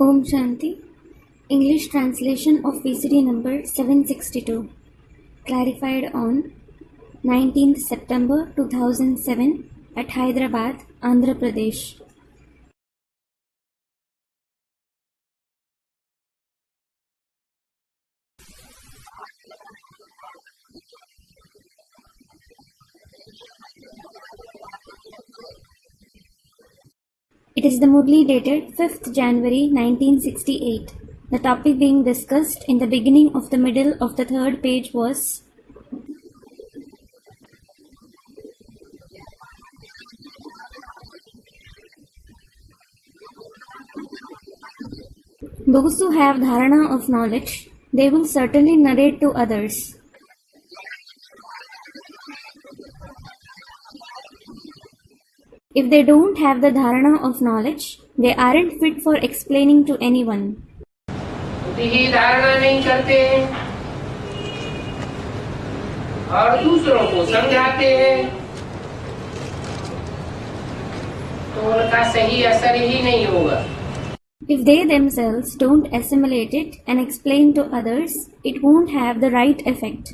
Om Shanti. English translation of VCD number 762. Clarified on 19th September 2007 at Hyderabad, Andhra Pradesh. It is the Murli dated 5th January 1968. The topic being discussed in the beginning of the middle of the third page was those who have dharana of knowledge, they will certainly narrate to others. If they don't have the dharana of knowledge, they aren't fit for explaining to anyone. ही धारणा नहीं करते हैं और दूसरों को समझाते हैं तो उनका सही असर ही नहीं होगा. If they themselves don't assimilate it and explain to others, it won't have the right effect.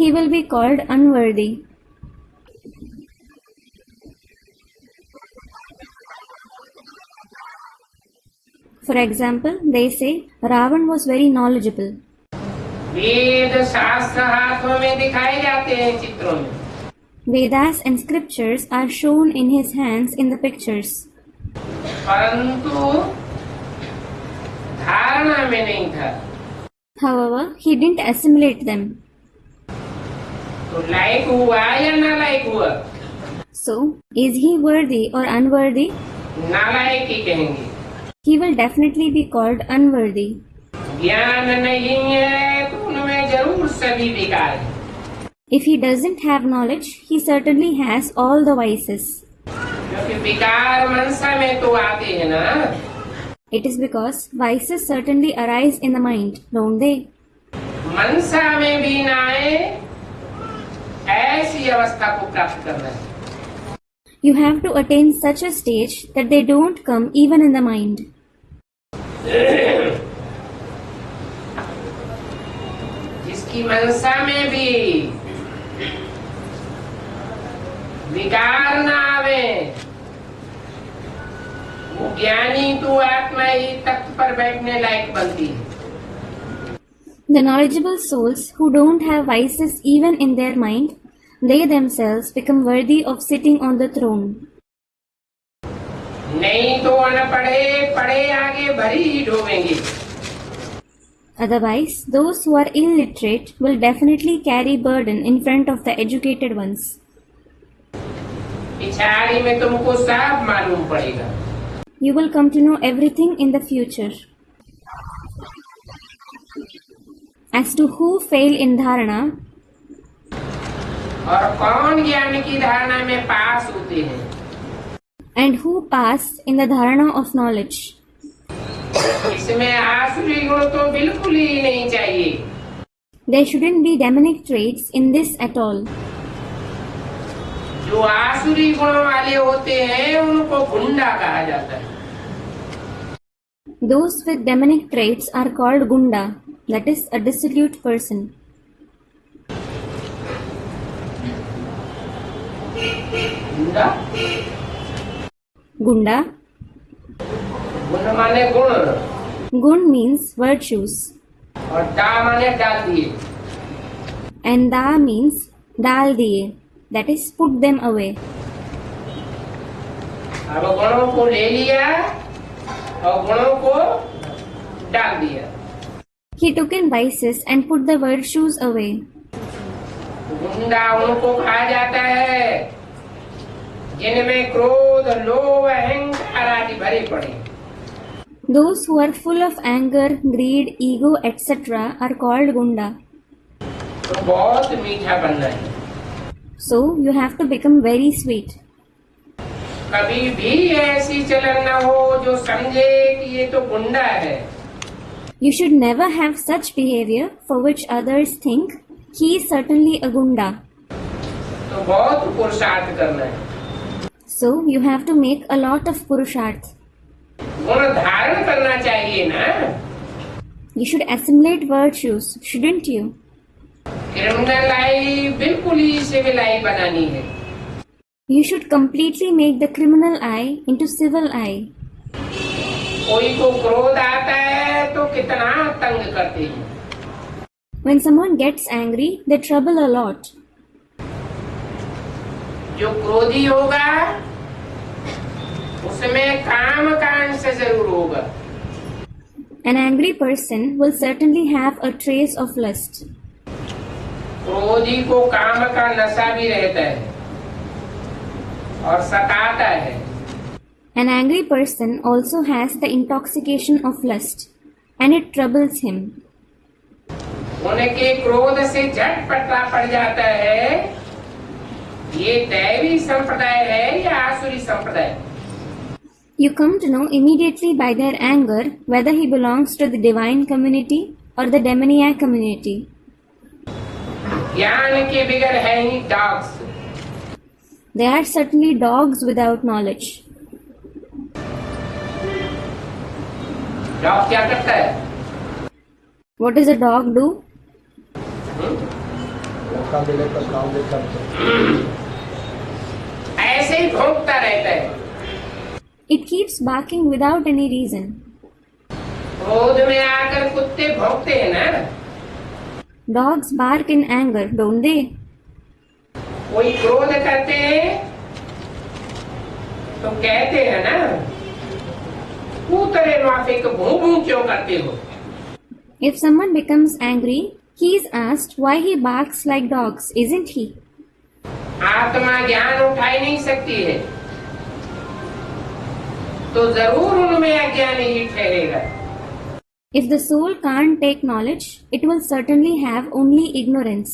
He will be called unworthy. For example, they say Ravan was very knowledgeable. वेद शास्त्र हाथों में दिखाए जाते हैं चित्रों में. Vedas and scriptures are shown in his hands in the pictures. परंतु धारणा में नहीं था. However, he didn't assimilate them. तो लायक हुआ या नालायक हुआ? So, is he worthy or unworthy? नालायक ही कहेंगे. He will definitely be called unworthy. ज्ञान नहीं है तो उनमें जरूर सभी विकार है. If he doesn't have knowledge, he certainly has all the vices. क्योंकि विकार मनसा में तो आते हैं ना. It is because vices certainly arise in the mind, don't they? मनसा में भी ना आए ऐसी अवस्था को प्राप्त करना है. You have to attain such a stage that they don't come even in the mind. जिसकी मनसा में भी विकार ना आवे वो ज्ञानी तो आत्मा ही तख्त पर बैठने लायक बनती है. The knowledgeable souls who don't have vices even in their mind, they themselves become worthy of sitting on the throne. नहीं तो अनपढ़े पढ़े आगे भरी ही डूबेंगे. Otherwise, those who are illiterate will definitely carry burden in front of the educated ones. पिछाड़ी में तुमको सब मालूम पड़ेगा. You will come to know everything in the future. As to who fail in dharana, और कौन ज्ञान की धारणा में पास होते हैं and who pass in the dharana of knowledge, इसमें आसुरी गुण तो बिल्कुल ही नहीं चाहिए. there shouldn't be demonic traits in this at all. जो आसुरी गुण वाले होते हैं उनको गुंडा कहा जाता है. Those with demonic traits are called gunda, that is, a dissolute person. गुंडा Gunda, गुण माने गुण gun means virtues, और डा माने डाल दिए. and da means dal diye, that is, put them away. अब गुणों को ले लिया और गुणों को डाल दिया. He took in vices and put the virtues away. गुंडा उनको कहा जाता है जिनमें क्रोध लोभ अहंकार आदि भरे पड़े. Those who are full of anger, greed, ego, etc. are called gunda. तो बहुत मीठा बनना है. So, you have to become very sweet. कभी भी ऐसी चलन न हो जो समझे कि ये तो गुंडा है. You should never have such behavior for which others think he is certainly a gunda. तो बहुत पुरुषार्थ करना है. So you have to make a lot of purusharth. गुण धारण करना चाहिए ना। You should assimilate virtues, shouldn't you? Criminal आई बिल्कुल ही सिविल आई बनानी है। You should completely make the criminal eye into civil eye. कोई को क्रोध आता है तो कितना तंग करते हैं। When someone gets angry, they trouble a lot. जो क्रोधी होगा उसमें काम का अंश जरूर होगा। An angry person will certainly have a trace of lust. क्रोधी को काम का नशा भी रहता है और सताता है। An angry person also has the intoxication of lust, and it troubles him. उनके क्रोध से झटपटा पड़ जाता है ये दैवी संप्रदाय है या आसुरी संप्रदाय। You come to know immediately by their anger whether he belongs to the divine community or the demoniac community. ज्ञान के बिगड़ है ही dogs. They are certainly dogs without knowledge. Dog क्या करता है? What does a dog do? ऐसे ही भौंकता रहता है। It keeps barking without any reason. क्रोध में आकर कुत्ते भौंकते हैं ना। Dogs bark in anger, don't they? कोई क्रोध करते हैं तो कहते हैं ना कूतरे माफिक भूं भूं क्यों करते हो। If someone becomes angry, he is asked why he barks like dogs, isn't he? आत्मा ज्ञान उठा ही नहीं सकती है तो जरूर उनमें अज्ञान ही ठहरेगा। If the soul can't take knowledge, it will certainly have only ignorance.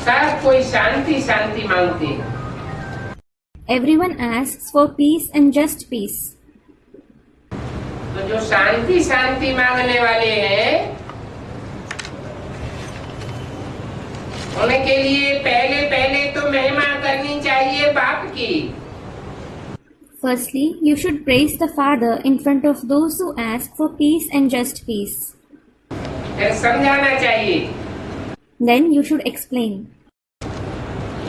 सब कोई शांति शांति मांगते हैं। Everyone asks for peace and just peace. तो जो शांति शांति मांगने वाले हैं उनके लिए पहले पहले तो महिमा करनी चाहिए बाप की। Firstly, you should praise the Father in front of those who ask for peace and just peace. फिर समझाना चाहिए। Then you should explain.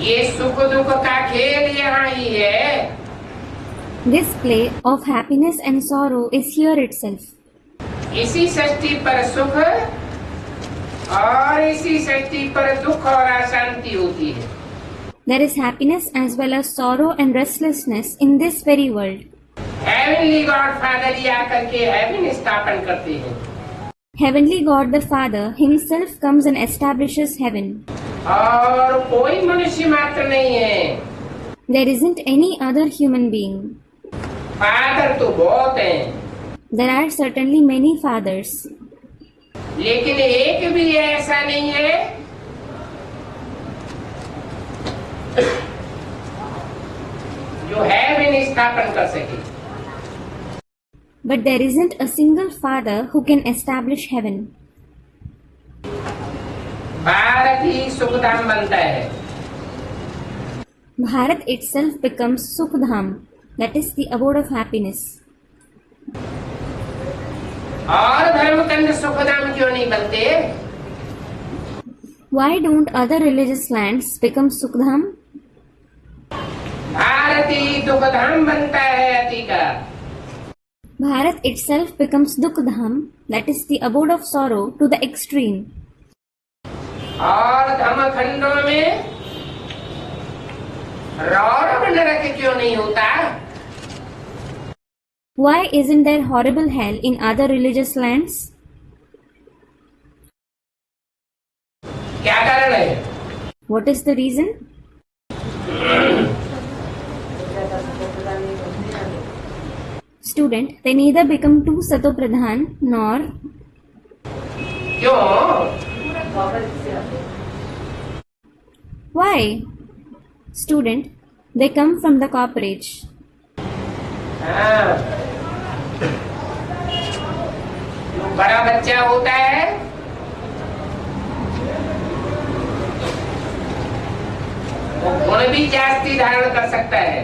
ये सुख दुख का खेल यहाँ ही है। This play of happiness and sorrow is here itself. इसी सृष्टि पर सुख और इसी सृष्टि पर दुख और अशांति होती है। There is happiness as well as sorrow and restlessness in this very world. Heavenly God father ही आकर के हेवन स्थापन करते हैं। Heavenly God the Father himself comes and establishes heaven. और कोई मनुष्य मात्र नहीं है। There isn't any other human being. Father तो बहुत हैं। There are certainly many fathers. लेकिन एक भी ऐसा नहीं है जो हेवन स्थापन कर सके। But there isn't a single father who can establish heaven. Bharat ही सुखधाम बनता है। Bharat itself becomes Sukhdham, that is the abode of happiness. और धर्मकंड सुखधाम क्यों नहीं बनते? Why don't other religious lands become Sukhdham? Bharat ही दुखधाम बनता है अति का। Bharat itself becomes Dukhdham, that is the abode of sorrow to the extreme. और धर्मखंडों में रौरव नरक क्यों नहीं होता? Why isn't there horrible hell in other religious lands? क्या कारण है? What is the reason? Student, they neither become too satopradhan nor क्यों? why? Student, they come from the corporate. हाँ। जो बड़ा बच्चा होता है वो गुण भी जास्ती धारण कर सकता है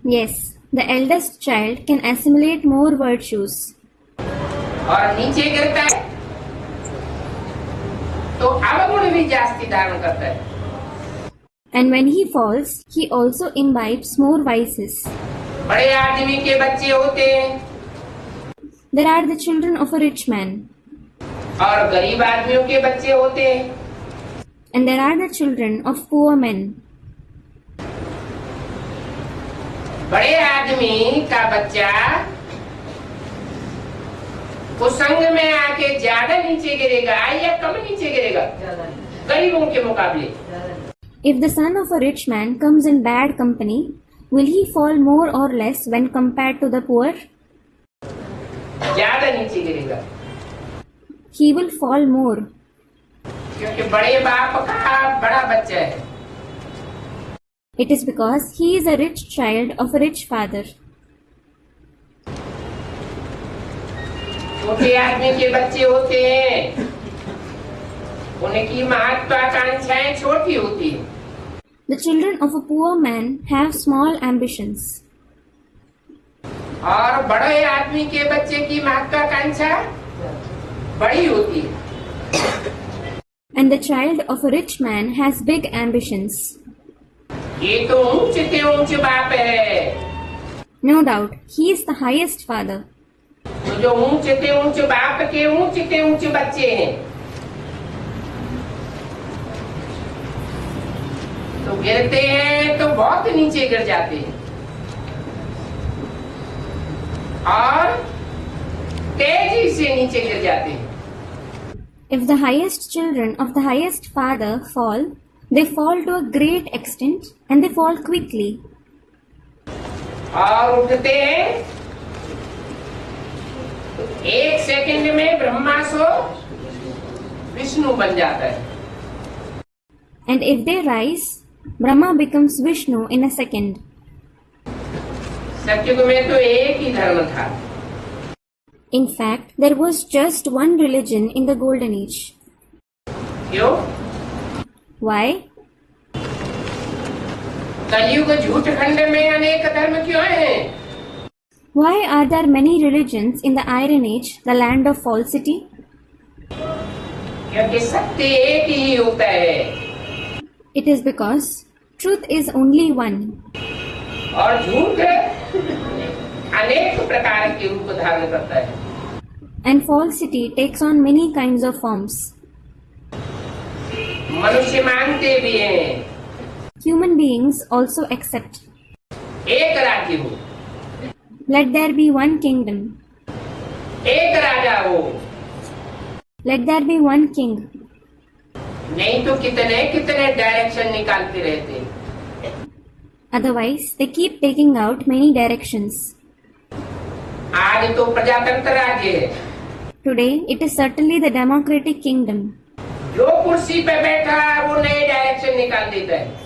Yes, the eldest child can assimilate more virtues. और नीचे गिरता है तो अवगुण भी जास्ती धारण करता है। And when he falls, he also imbibes more vices. बड़े आदमी के बच्चे होते हैं There are the children of a rich man, और गरीब आदमियों के बच्चे होते हैं। and there are the children of poor men. बड़े आदमी का बच्चा कुसंग में आके ज्यादा नीचे गिरेगा या कम नीचे गिरेगा गरीबों के मुकाबले? If the son of a rich man comes in bad company, will he fall more or less when compared to the poor? ज्यादा नीचे गिरेगा, He will fall more, क्योंकि बड़े बाप का बड़ा बच्चा है। it is because he is a rich child of a rich father. छोटे आदमी के बच्चे होते हैं, उनकी महत्वाकांक्षाएं छोटी होती है। The children of a poor man have small ambitions, और बड़े आदमी के बच्चे की महत्वाकांक्षा बड़ी होती है। and the child of a rich man has big ambitions. ये तो ऊंचे से ऊंचे बाप है। No doubt, he is the highest father. तो जो ऊंचे से ऊंचे बाप के ऊंचे से ऊंचे बच्चे हैं, तो गिरते हैं तो बहुत नीचे गिर जाते हैं और तेजी से नीचे गिर जाते हैं। If the highest children of the highest father fall, they fall to a great extent and they fall quickly. और उठते हैं तो एक सेकंड में ब्रह्मा सो विष्णु बन जाता है। And if they rise, Brahma becomes Vishnu in a second. सत्युग में तो एक ही धर्म था। In fact, there was just one religion in the Golden Age. क्यों? Why? कलयुग झूठ खंड में अनेक धर्म क्यों हैं? Why are there many religions in the Iron Age, the land of falsity? क्योंकि सत्य एक ही होता है It is because truth is only one, और झूठ अनेक प्रकार के रूप धारण करता है। and falsity takes on many kinds of forms. मनुष्य मानते भी हैं Human beings also accept. एक राज्य हो, Let there be one kingdom. एक राजा हो, Let there be one king. नहीं तो कितने कितने डायरेक्शन निकालते रहते हैं। Otherwise, they keep taking out many directions. आज तो प्रजातंत्र राज्य है, Today, it is certainly the democratic kingdom. जो कुर्सी पे बैठा है वो नए डायरेक्शन निकाल देता है।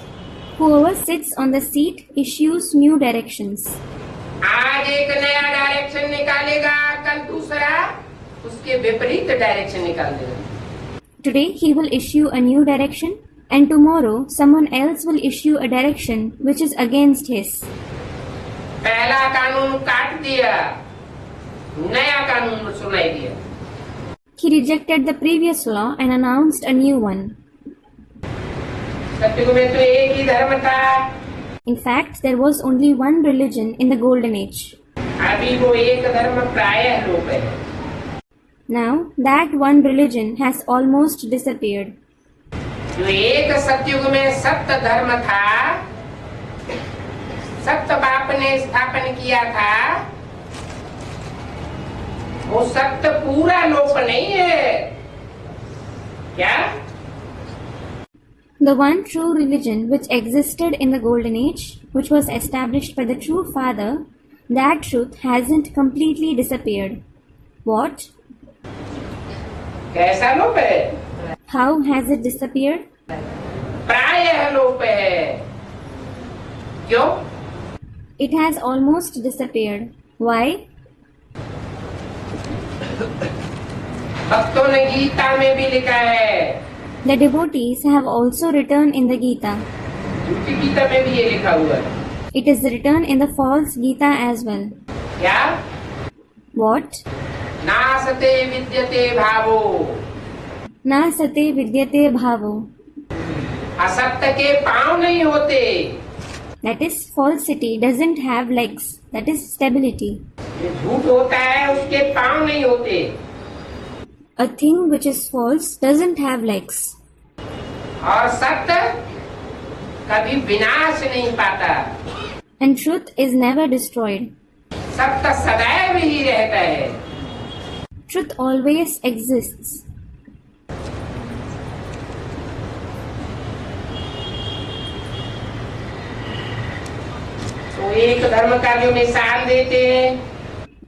Whoever sits on the seat issues new directions. आज एक नया डायरेक्शन निकालेगा, कल दूसरा उसके विपरीत डायरेक्शन निकाल देगा। Today, he will issue a new direction, and tomorrow, someone else will issue a direction which is against his. पहला कानून काट दिया, नया कानून सुनाई दिया। He rejected the previous law and announced a new one. सत्युग में तो एक ही धर्म था, In fact, there was only one religion in the Golden Age. अभी वो एक धर्म प्रायः लोप है। Now, that one religion has almost disappeared. जो एक सत्युग में सत्य धर्म था, सत्य बाप ने स्थापन किया था, वो सत्य पूरा लोप नहीं है क्या? The one true religion which existed in the Golden Age, which was established by the true Father, that truth hasn't completely disappeared. What? कैसा लोप है? How has it disappeared? प्रायः लोप है। क्यों? It has almost disappeared. Why? भक्तों ने गीता में भी लिखा है, The devotees have also written in the Gita. झूठी गीता में भी ये लिखा हुआ है। It is written in the false Gita as well. क्या? What? नासते विद्यते भावो, Na sate vidyate bhavo. असत्य के पांव नहीं होते। That is, falsity doesn't have legs. That is stability. जो झूठ होता है उसके पांव नहीं होते। A thing which is false doesn't have legs. और सत्य कभी विनाश नहीं पाता। And truth is never destroyed. सत्य सदैव ही रहता है। Truth always exists. तो एक धर्म का जो मिसाल देते हैं,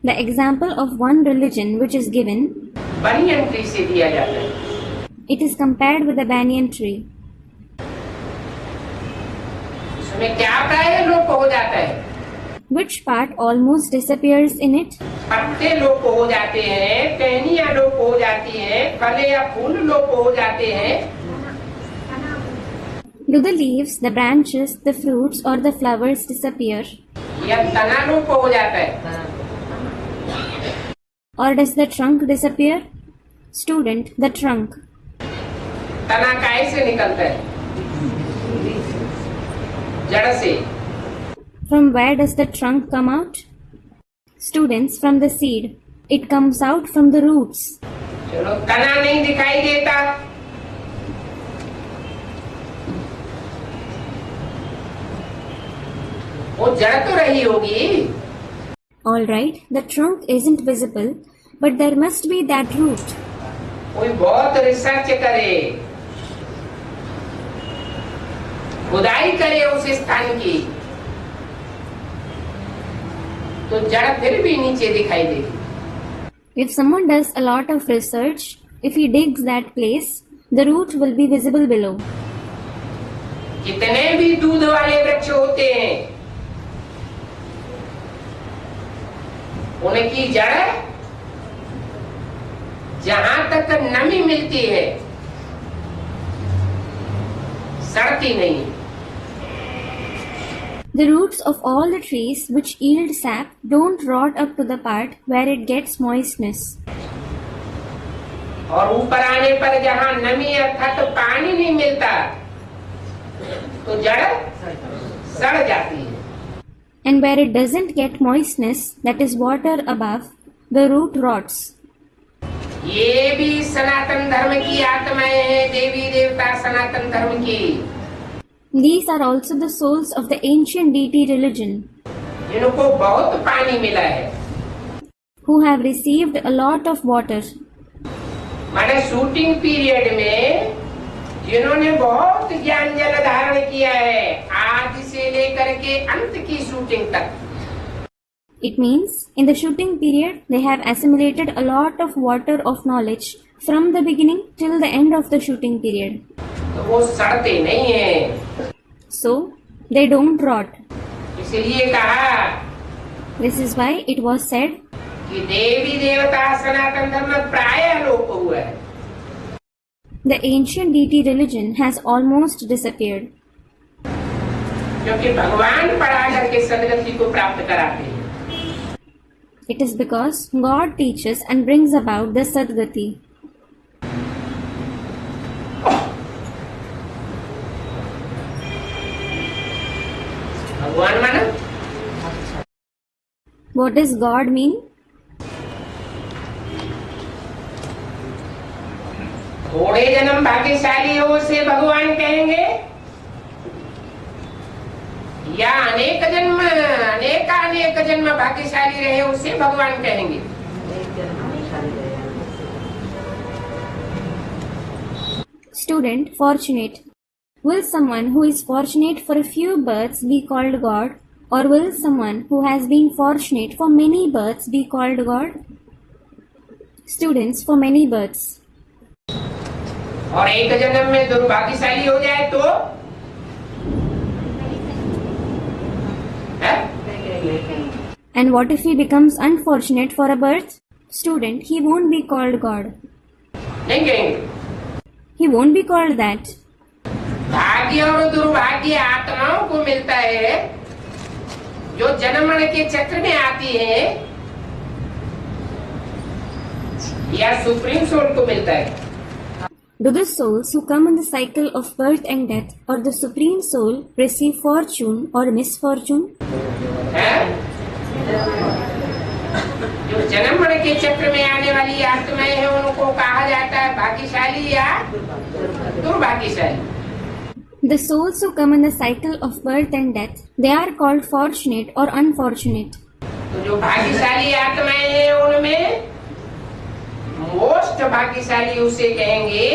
The example of one religion which is given, banyan tree से दिया जाता है। it is compared with a banyan tree. उसमें क्या प्राय लोप हो जाता है? Which part almost disappears in it? पत्ते लोप हो जाते हैं, टहनियां लोप हो जाती हैं, फल या फूल लोप हो जाते हैं। Do the leaves, the branches, the fruits or the flowers disappear? या तना लोप हो जाता है। Or does the trunk disappear? Student, the trunk. तना कैसे निकलता है? जड़ से। From where does the trunk come out? Students, from the seed. It comes out from the roots. चलो, तना नहीं दिखाई देता, वो जड़ तो रही होगी। Alright, the trunk isn't visible, but there must be that root. कोई बहुत रिसर्च करे, खुदाई करे उस स्थान की, तो जड़ फिर भी नीचे दिखाई देगी। If someone does a lot of research, if he digs that place, the root will be visible below. जितने भी दूध वाले वृक्ष होते हैं, उनकी जड़ जहां तक नमी मिलती है, सड़ती नहीं। The roots of all the trees which yield sap don't rot up to the part where it gets moistness. और ऊपर आने पर जहां नमी अर्थात पानी नहीं मिलता, तो जड़ सड़ जाती है। And where it doesn't get moistness, that is water above, the root rots. ये भी सनातन धर्म की आत्माएं हैं, देवी देवता सनातन धर्म की, These are also the souls of the ancient deity religion, जिनको बहुत पानी मिला है। who have received a lot of water. माने शूटिंग पीरियड में जिन्होंने बहुत ज्ञान जल धारण किया है, आदि से लेकर के अंत की शूटिंग तक। It means, in the shooting period, they have assimilated a lot of water of knowledge from the beginning till the end of the shooting period. तो वो सड़ते नहीं है। So, they don't rot. इसलिए कहा This is why it was said, कि देवी देवता सनातन धर्म प्राय लोप हुआ है। the ancient deity religion has almost disappeared. क्योंकि भगवान पढ़ा करके सदगति को प्राप्त कराते हैं। It is because God teaches and brings about the Sadgati. भगवान माना What does God mean? थोड़े जन्म भाग्यशाली हो उसे भगवान कहेंगे, या अनेक जन्म भाग्यशाली रहे उसे भगवान कहेंगे। Student, fortunate. Will someone who is fortunate for a few births be called God? Or will someone who has been fortunate for many births be called God? Students, for many births. और एक जन्म में दुर्भाग्यशाली हो जाए तो है? And what if he becomes unfortunate for a birth? Student, he won't be called God. नहीं कहेंगे। He won't be called that. भाग्य और दुर्भाग्य आत्माओं को मिलता है, जो जन्म मरण के चक्र में आती है, या सुप्रीम सोल को मिलता है? Do the souls who come in the cycle of birth and death or the Supreme Soul receive fortune or misfortune? है? जो जन्म मरण के चक्र में आने वाली आत्माएं हैं उनको कहा जाता है भाग्यशाली या दुर्भाग्यशाली? The souls who come in the cycle of birth and death, they are called fortunate or unfortunate. तो जो भाग्यशाली आत्माएं हैं उनमें मोस्ट भाग्यशाली उसे कहेंगे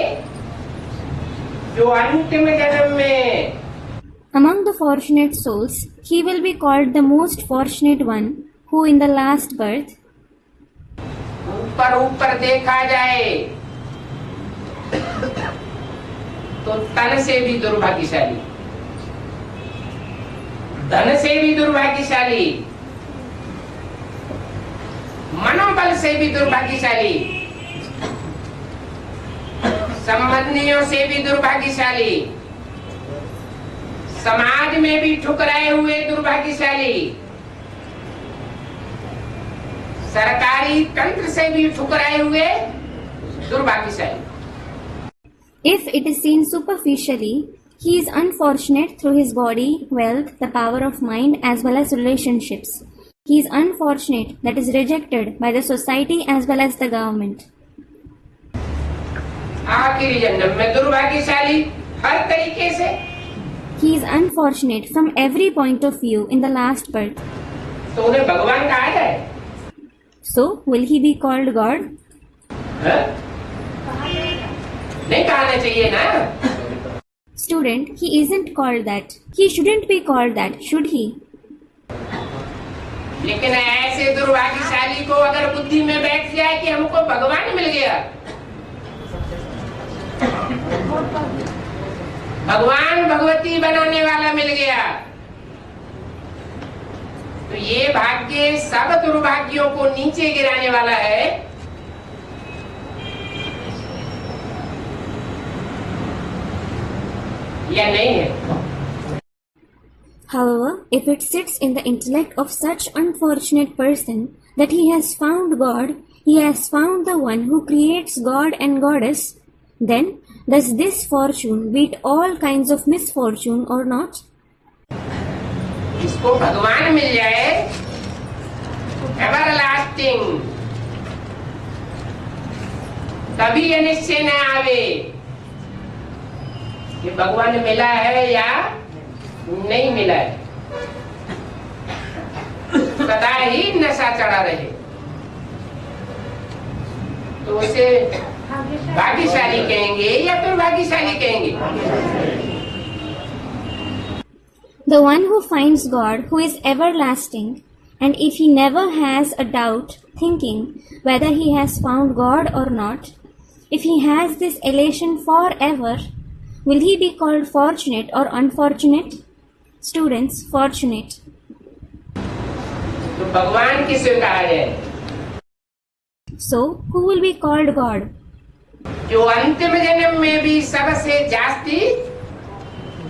जो अंतिम जन्म में, Among the fortunate souls, he will be called the most fortunate one who in the last birth, ऊपर ऊपर देखा जाए तो तन से भी दुर्भाग्यशाली, धन से भी दुर्भाग्यशाली, मनोबल से भी दुर्भाग्यशाली, संबंधियों से भी दुर्भाग्यशाली, समाज में भी ठुकराए हुए दुर्भाग्यशाली, सरकारी तंत्र से भी ठुकराए हुए दुर्भाग्यशाली। if it is seen superficially, he is unfortunate through his body, wealth, the power of mind as well as relationships. He is unfortunate that is rejected by the society as well as the government. आखिरी जन्म में दुर्भाग्यशाली हर तरीके से। He is unfortunate from every point of view in the last birth. तो उन्हें भगवान कहा जाए? So, will he be called God? है? नहीं कहना चाहिए ना। Student, he isn't called that. He shouldn't be called that, should he? लेकिन ऐसे दुर्भाग्यशाली को अगर बुद्धि में बैठ जाए कि हमको भगवान मिल गया, भगवान भगवती बनाने वाला मिल गया, तो ये भाग्य सब दुर्भाग्यों को नीचे गिराने वाला है। या नहीं है? However, if it sits in the intellect of such unfortunate person that he has found God, he has found the one who creates God and Goddess, then does this fortune beat all kinds of misfortune or not? इसको भगवान मिल जाए, everlasting, कभी ये निश्चय न आवे कि भगवान मिला है या नहीं मिला है, सदा ही नशा चढ़ा रहे, तो उसे भाग्यशाली कहेंगे या फिर भाग्यशाली कहेंगे? The one who finds God, who is everlasting, and if he never has a doubt thinking whether he has found God or not, if he has this elation forever, will he be called fortunate or unfortunate? Students, fortunate. तो भगवान किसे कहा जाए? So, who will be called God? जो अंतिम जन्म में भी सबसे जास्ती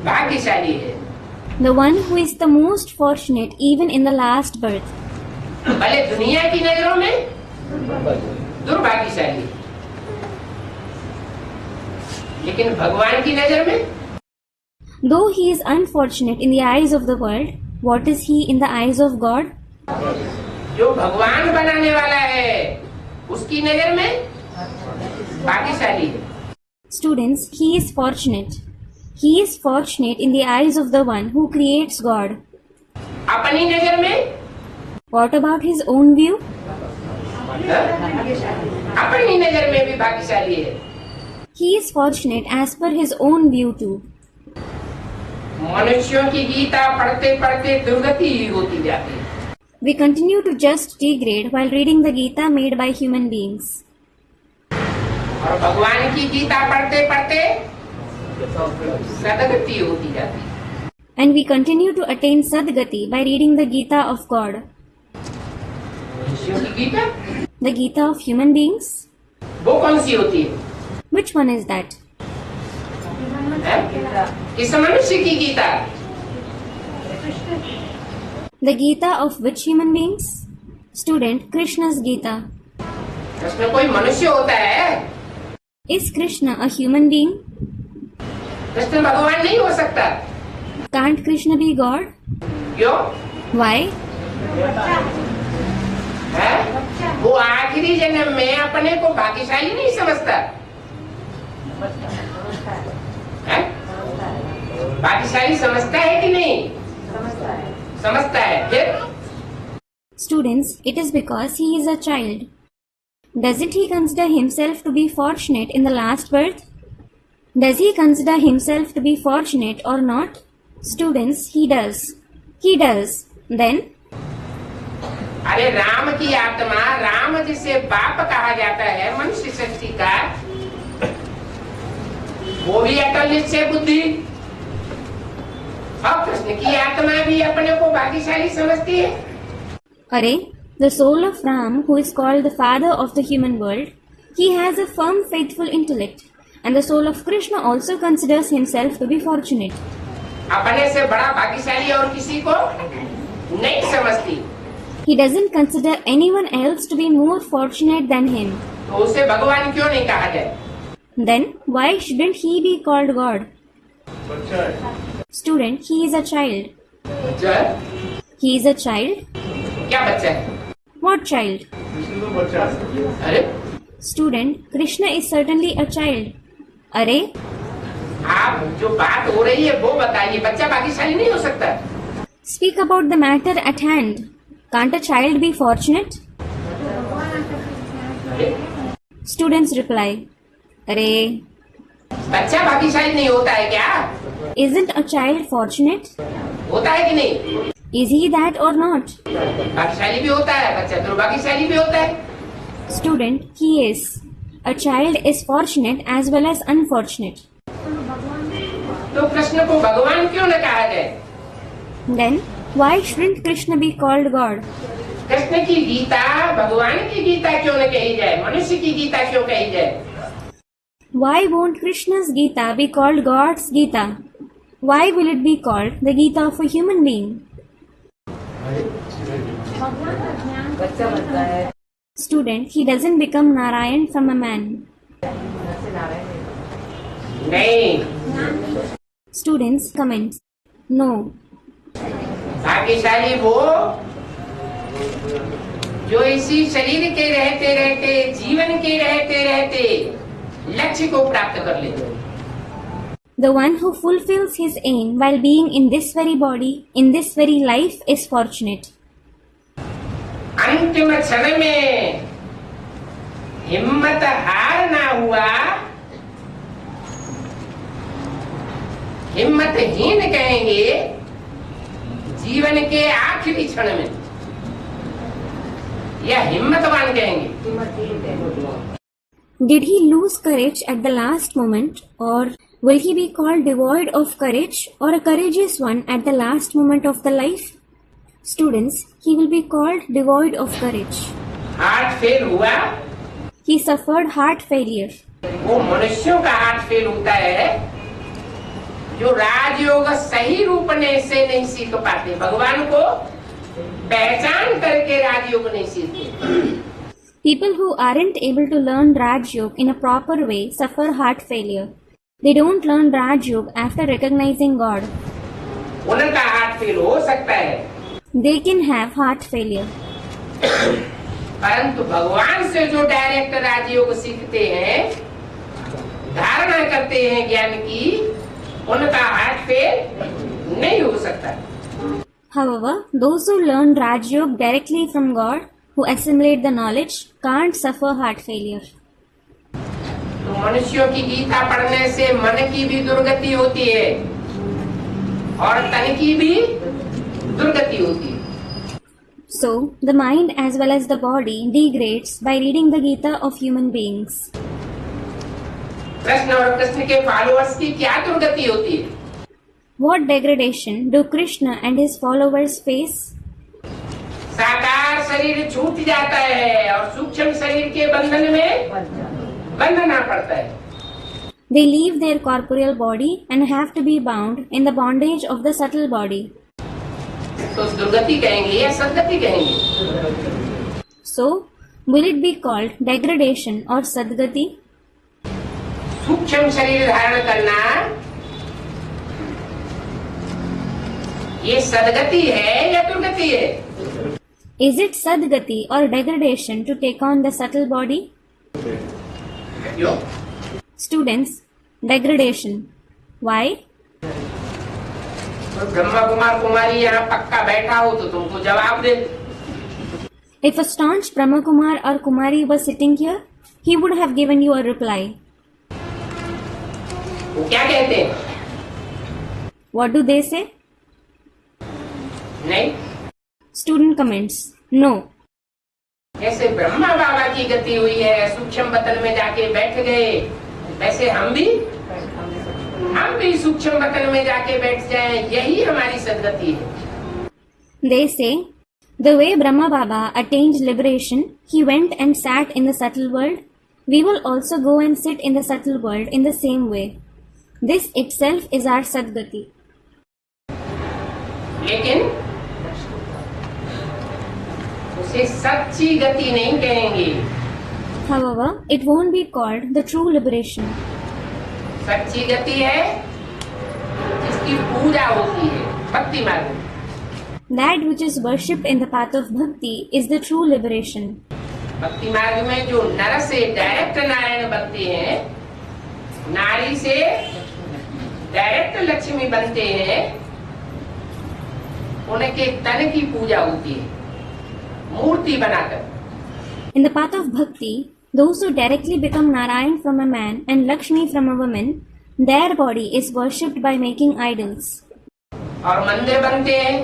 भाग्यशाली है। The one who is the most fortunate even in the last birth. भले दुनिया की नजरों में दुर्भाग्यशाली, लेकिन भगवान की नजर में, Though he is unfortunate in the eyes of the world, what is he in the eyes of God? जो भगवान बनाने वाला है उसकी नजर में भाग्यशाली है। Students, he is fortunate. He is fortunate in the eyes of the one who creates God. अपनी नजर में, What about his own view? अपनी नजर में भी भाग्यशाली है। He is fortunate as per his own view too. मनुष्यों की गीता पढ़ते पढ़ते दुर्गति ही होती जाती है। We continue to just degrade while reading the Gita made by human beings. और भगवान की गीता पढ़ते पढ़ते सदगति होती जाती है। And we continue to attain Sadgati by reading the Gita of God. मनुष्यों की Gita, The Gita of human beings? वो कौन सी होती है? Which one is that? किस मनुष्य की Gita? The Gita of which human beings? Student, Krishna's Gita. Krishna कोई मनुष्य होता है? Is Krishna a human being? Krishna भगवान नहीं हो सकता। Can't Krishna be God? क्यों? Why? है? वो आखिरी जन्म में अपने को भाग्यशाली नहीं समझता है? भाग्यशाली समझता है कि नहीं? समझता है। फिर Students, it is because he is a child. Doesn't he consider himself to be fortunate in the last birth? Does he consider himself to be fortunate or not? Students, he does. He does. Then? अरे राम की आत्मा, राम जिसे बाप कहा जाता है मनुष्य शक्ति का, वो भी अटल निश्चय बुद्धि, और कृष्ण की आत्मा भी अपने को भाग्यशाली समझती है। Arey, the soul of Ram, who is called the father of the human world, he has a firm, faithful intellect, and the soul of Krishna also considers himself to be fortunate. अपने से बड़ा भाग्यशाली और किसी को नहीं समझती। He doesn't consider anyone else to be more fortunate than him. तो उसे भगवान क्यों नहीं कहा जाए? Then, why shouldn't he be called God? Student, he is a child. बच्चा है? He is a child? क्या बच्चा है? What child? अरे Student, Krishna is certainly a child. Arey, आप जो बात हो रही है वो बताइए, बच्चा भाग्यशाली नहीं हो सकता। speak about the matter at hand. Can't a child be fortunate? अरे Students reply, Arey, बच्चा भाग्यशाली नहीं होता है क्या? isn't a child fortunate? होता है कि नहीं? Is he that or not? भाग्यशाली भी होता है, बच्चा दुर्भाग्यशाली भी होता है। Student, he is. A child is fortunate as well as unfortunate. तो कृष्ण को भगवान क्यों न कहा जाए? Then, why shouldn't Krishna be called God? Krishna की गीता भगवान की गीता क्यों न कही जाए? मनुष्य की गीता क्यों कही जाए? Why won't Krishna's Gita be called God's Gita? Why will it be called the Gita of a human being? Student, he doesn't become Narayan from a man. नहीं, Students comments, no. भाग्यशाली वो जो इसी शरीर के रहते रहते, जीवन के रहते रहते लक्ष्य को प्राप्त कर ले। The one who fulfills his aim while being in this very body, in this very life, is fortunate. अंतिम क्षण में हिम्मत हार ना हुआ, हिम्मतहीन कहेंगे जीवन के आखिरी क्षण में, या हिम्मतवान कहेंगे। Did he lose courage at the last moment, or will he be called devoid of courage, or a courageous one at the last moment of the life? Students, he will be called devoid of courage. Heart fail हुआ, He suffered heart failure. वो मनुष्यों का heart fail होता है जो राजयोग सही रूप से नहीं सीख पाते, भगवान को पहचान करके राजयोग नहीं सीखते। People who aren't able to learn Raj Yoga in a proper way suffer heart failure. They don't learn Raj Yoga after recognizing God. उनका हार्ट फेल हो सकता है, They can have heart failure. परंतु भगवान से जो डायरेक्ट राजयोग सीखते हैं, धारणा करते हैं ज्ञान की, उनका हार्ट फेल नहीं हो सकता। However, those who learn Raj Yoga directly from God, who assimilate the knowledge, can't suffer heart failure. तो मनुष्यों की गीता पढ़ने से मन की भी दुर्गति होती है और तन की भी दुर्गति होती है। So, the mind as well as the body degrades by reading the Gita of human beings. Krishna और कृष्ण के फॉलोअर्स की क्या दुर्गति होती है? What degradation do Krishna and his followers face? साकार शरीर छूट जाता है और सूक्ष्म शरीर के बंधन में बंधना पड़ता है। They leave their corporeal body and have to be bound in the bondage of the subtle body. तो दुर्गति कहेंगे या सदगति कहेंगे? So, will it be called degradation or sadgati? सूक्ष्म शरीर धारण करना ये सदगति है या दुर्गति है? Is it sadgati or degradation to take on the subtle body? क्यों? Students, degradation. Why? तो ब्रह्मा कुमार कुमारी यहाँ पक्का बैठा हो तो तुमको जवाब दे। If a staunch Brahmakumar or Kumari was sitting here, he would have given you a reply. वो क्या कहते हैं? What do they say? नहीं, Student comments, no. जैसे ब्रह्मा बाबा की गति हुई है, सूक्ष्म बतन में जाके बैठ गए, वैसे हम भी सूक्ष्म बतन में जाके बैठ जाएं, यही हमारी सदगति है। They say, the way Brahma Baba attained liberation, he went and sat in the subtle world. We will also go and sit in the subtle world in the same way. This itself is our Sadgati. लेकिन उसे सच्ची गति नहीं कहेंगे। However, it won't be called the true liberation. सच्ची गति है जिसकी पूजा होती है भक्ति मार्ग में। That which is worshipped in the path of bhakti is the true liberation. भक्ति मार्ग में जो नर से डायरेक्ट नारायण बनते हैं, नारी से डायरेक्ट लक्ष्मी बनते हैं, उनके तन की पूजा होती है मूर्ति बनाकर। In the path of bhakti, those who directly become Narayan from a man and Lakshmi from a woman, their body is worshipped by making idols. और मंदिर बनते हैं,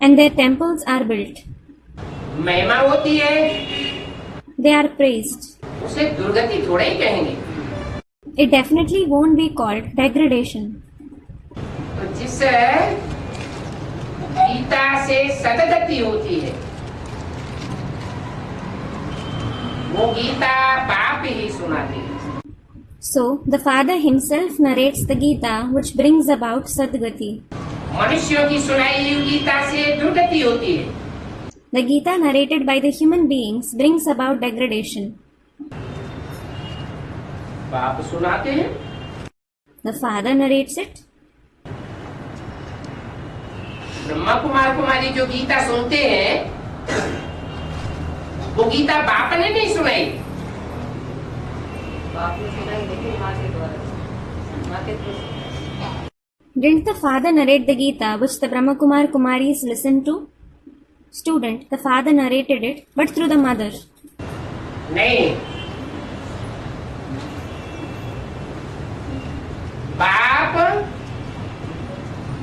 And their temples are built. महिमा होती है, They are praised. उसे दुर्गति थोड़ा ही कहेंगे। It definitely won't be called degradation. तो जिस गीता से सदगति होती है, वो गीता बाप ही सुनाते हैं। So, the Father himself narrates the Gita which brings about Sadgati. मनुष्यों की सुनाई हुई गीता से दुर्गति होती है। The Gita narrated by the human beings brings about degradation. बाप सुनाते हैं, The Father narrates it. Brahma Kumar कुमारी जो गीता सुनते हैं, वो गीता बाप ने नहीं सुनाई। बाप ने सुनाई लेकिन माँ के द्वारा, माँ के through. Didn't the Father narrate the Gita which the Brahma Kumar Kumaris listened to? Student, the Father narrated it, but through the mother. नहीं,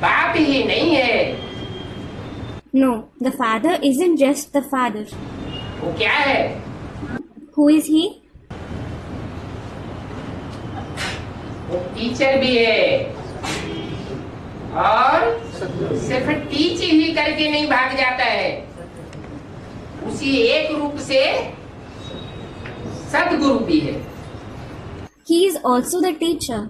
बाप ही नहीं है। No, the Father isn't just the Father. वो क्या है? Who is He? वो teacher भी है, और सिर्फ टीच ही करके नहीं भाग जाता है, उसी एक रूप से सदगुरु भी है। He is also the teacher,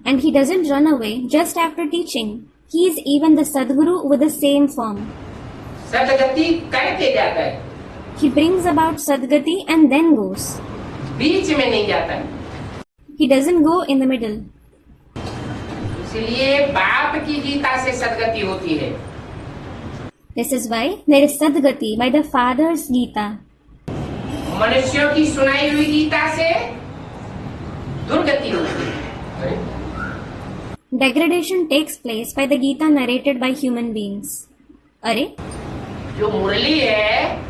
and He doesn't run away just after teaching. He is even the Sadguru with the same form. सदगति करके जाता है, He brings about Sadgati and then goes. बीच में नहीं जाता। He doesn't go in the middle. इसलिए बाप की गीता से सदगति होती है। This is why there is Sadgati by the Father's Gita. मनुष्यों की सुनाई हुई गीता से दुर्गति होती है। Degradation takes place by the Gita narrated by human beings. अरे, जो मुरली है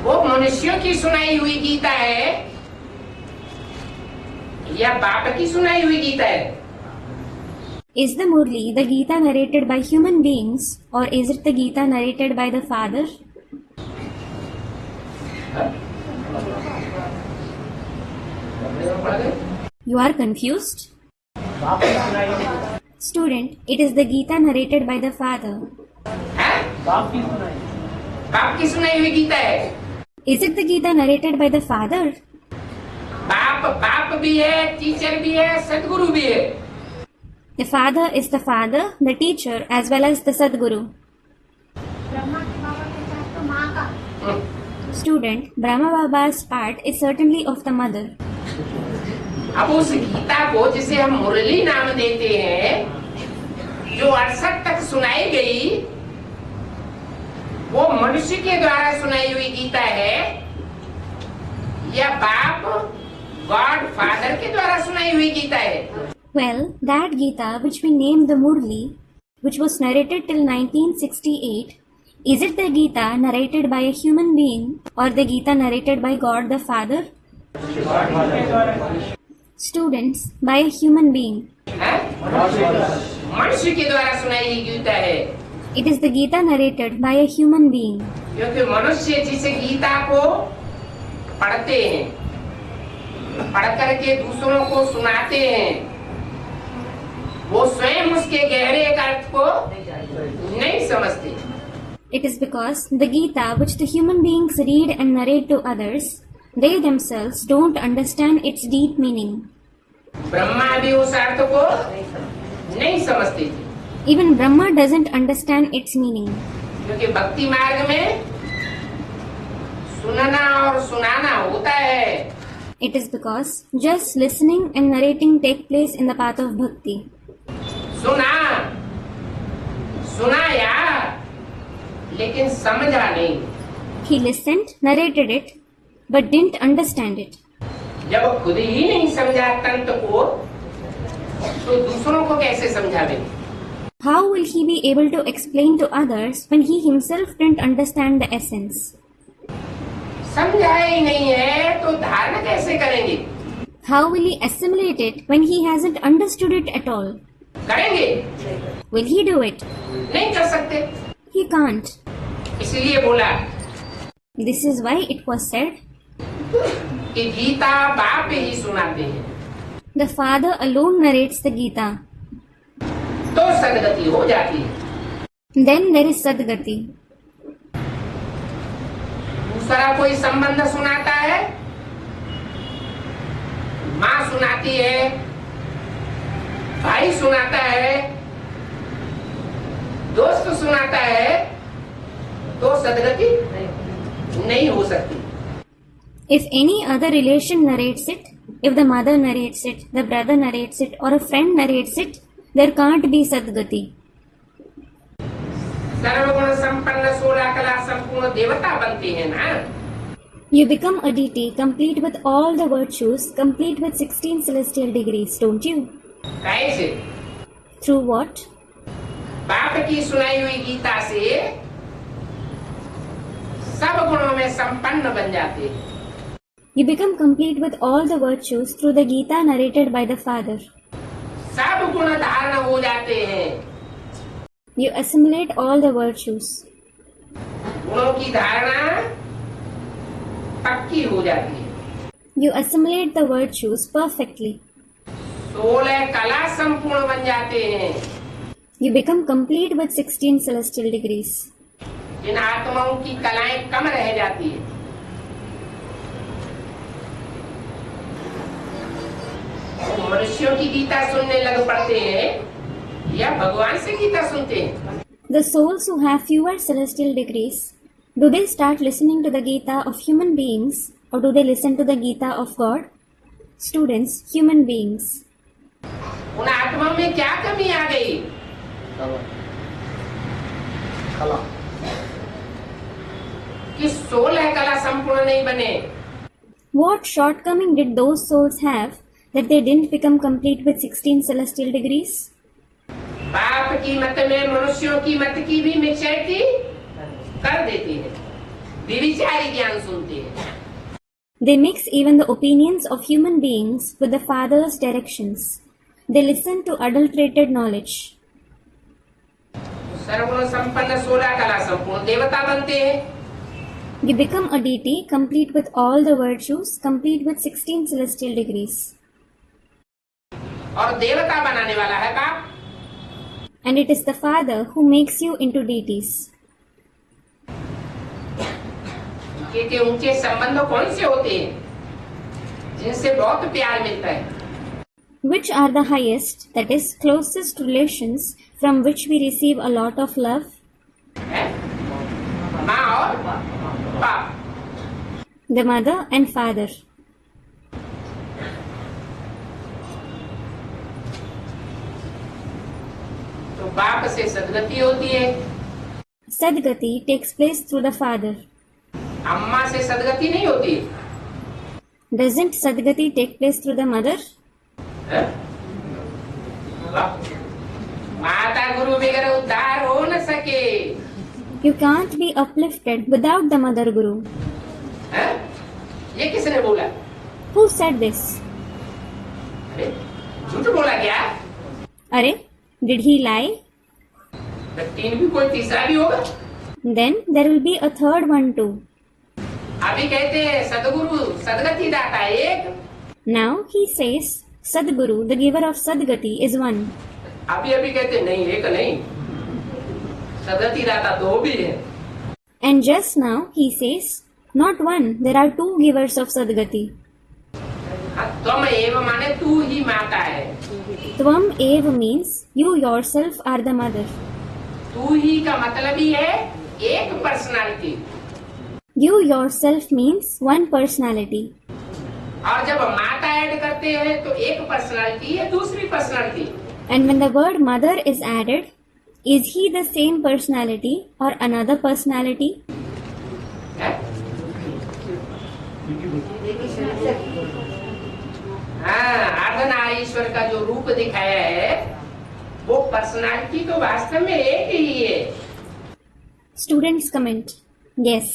वो मनुष्यों की सुनाई हुई गीता है या बाप की सुनाई हुई गीता है? is the Murli the Gita narrated by human beings or is it the Gita narrated by the Father? You are confused? Student, it is the Gita narrated by the Father. बाप की सुनाई हुई गीता है। Is it the Gita narrated by the Father? बाप भी है, teacher भी है, सदगुरु भी है। The father is the father, the teacher, as well as the Sadguru. Brahma के बाबा के साथ तो माँ का। Student, Brahma Baba's part is certainly of the mother. अब उस गीता को जिसे हम मुरली नाम देते हैं, जो 68 तक सुनाई गई, वो मनुष्य के द्वारा सुनाई हुई गीता है या बाप गॉड फादर के द्वारा सुनाई हुई गीता है? Well, that Gita which we named the Murli, which was narrated till 1968, is it the Gita narrated by a human being or the Gita narrated by God the Father? Students, by a human being. मनुष्य के द्वारा सुनाई हुई गीता है, It is the Gita narrated by a human being. क्योंकि मनुष्य जिस गीता को पढ़ते हैं, पढ़ करके दूसरों को सुनाते हैं, वो स्वयं उसके गहरे अर्थ को नहीं समझते। It is because the Gita which the human beings read and narrate to others, they themselves don't understand its deep meaning. Brahma भी उस अर्थ को नहीं समझते थे, Even Brahma doesn't understand its meaning. क्योंकि भक्ति मार्ग में सुनना और सुनाना होता है। It is because just listening and narrating take place in the path of bhakti. सुनाया लेकिन समझा नहीं। He listened, narrated it, but didn't understand it. जब खुद ही नहीं समझा तंत्र को, तो दूसरों को कैसे समझावे? How will he be able to explain to others when he himself didn't understand the essence? समझा ही नहीं है तो धारणा कैसे करेंगे? How will he assimilate it when he hasn't understood it at all? करेंगे? Will he do it? नहीं कर सकते। He can't. इसलिए बोला This is why it was said, कि गीता बाप ही सुनाते हैं, the father alone narrates the Gita. तो सदगति हो जाती है। Then there is Sadgati. दूसरा कोई संबंध सुनाता है, माँ सुनाती है, भाई सुनाता है, दोस्त सुनाता है, तो सदगति नहीं हो सकती। If any other relation narrates it, if the mother narrates it, the brother narrates it, or a friend narrates it, there can't be Sadgati. सर्वगुण संपन्न 16 कला संपूर्ण देवता बनते हैं ना। You become a deity complete with all the virtues, complete with 16 celestial degrees, don't you? कैसे? Through what? बाप की सुनाई हुई गीता से सब गुणों में संपन्न बन जाते हैं। You become complete with all the virtues through the Gita narrated by the Father. सब गुण धारण हो जाते हैं। You assimilate all the virtues. गुणों की धारणा पक्की हो जाती है। You assimilate the virtues perfectly. 16 कला संपूर्ण बन जाते हैं। You become complete with 16 celestial degrees. जिन आत्माओं की कलाएं कम रह जाती है, वो मनुष्यों की गीता सुनने लग पड़ते हैं या भगवान से गीता सुनते हैं? The souls who have fewer celestial degrees, do they start listening to the Gita of human beings or do they listen to the Gita of God? Students, human beings. उन आत्माओं में क्या कमी आ गई कि 16 कला संपूर्ण नहीं बने? What shortcoming did those souls have that they didn't become complete with 16 celestial degrees? बाप की मत में मनुष्यों की मत की भी मिक्सचरिटी कर देती है, विविचारी ज्ञान सुनते हैं। They mix even the opinions of human beings with the Father's directions. They listen to adulterated knowledge. सर्वगुण संपन्न 16 कला संपूर्ण देवता बनते हैं। You become a deity complete with all the virtues, complete with 16 celestial degrees. और देवता बनाने वाला है बाप। And it is the Father who makes you into deities. के ऊंचे संबंध कौन से होते हैं जिनसे बहुत प्यार मिलता है? Which are the highest, that is, closest relations from which we receive a lot of love? है माँ और बाप। The mother and father. तो बाप से सदगति होती है, Sadgati takes place through the father. अम्मा से सदगति नहीं होती Doesn't Sadgati take place through the mother? है? माता गुरु बगैर उद्धार हो न सके You can't be uplifted without the mother guru. है? ये किसने बोला? Who said this? अरे झूठ बोला क्या? Are, did he lie? तो तीन भी कोई तीसरा भी होगा। Then there will be a third one too. अभी कहते हैं सदगुरु सदगति दाता एक, Now he says Sadguru, the giver of Sadgati, is one. अभी अभी कहते नहीं एक नहीं, सदगति दाता दो भी है। And just now he says, not one, there are two givers of Sadgati. त्वम एव माने तू ही माता है, Tvam Eva means you yourself are the mother. तू ही का मतलब ही है एक personality. You yourself means one personality. और जब माता ऐड करते हैं तो एक पर्सनालिटी है दूसरी personality. And when the word mother is added, is he the same personality or another personality? है? हाँ, अर्धनारीश्वर का जो रूप दिखाया है वो पर्सनालिटी तो वास्तव में एक ही है। Students comment, yes,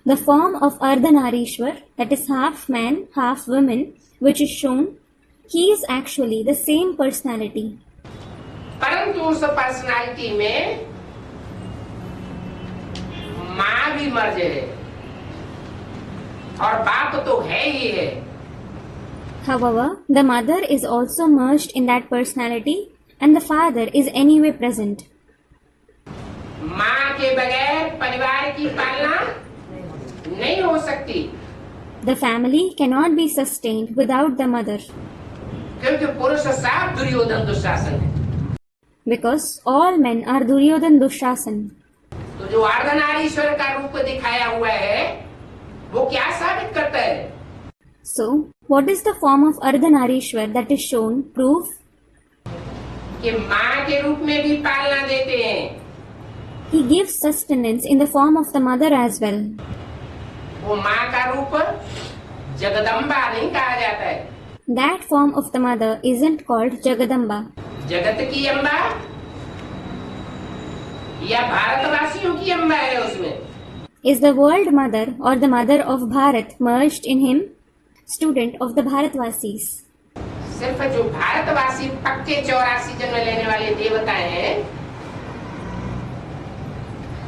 the form of Ardhanarishwar, that is half man, half woman, which is shown, he is actually the same personality. परंतु उस पर्सनालिटी में माँ भी मर्ज है और बाप तो है ही है। However, the mother is also merged in that personality and the father is anyway present. माँ के बगैर परिवार की पालना नहीं हो सकती, The family cannot be sustained without the mother, क्योंकि पुरुष साफ दुर्योधन दुशासन है। because all men are Duryodhan Dushasan. तो जो अर्धनारीश्वर का रूप दिखाया हुआ है वो क्या साबित करता है? So, what is the form of Ardhanarishwar that is shown? Proof? कि माँ के रूप में भी पालना देते हैं। He gives sustenance in the form of the mother as well. वो माँ का रूप जगदम्बा नहीं कहा जाता है, That form of the mother isn't called Jagadamba. जगत की अम्बा या भारतवासियों की अम्बा है उसमें। Is the world mother or the mother of Bharat merged in him? Student of the Bharatvasis. सिर्फ जो भारतवासी पक्के 84 जन्म लेने वाले देवता हैं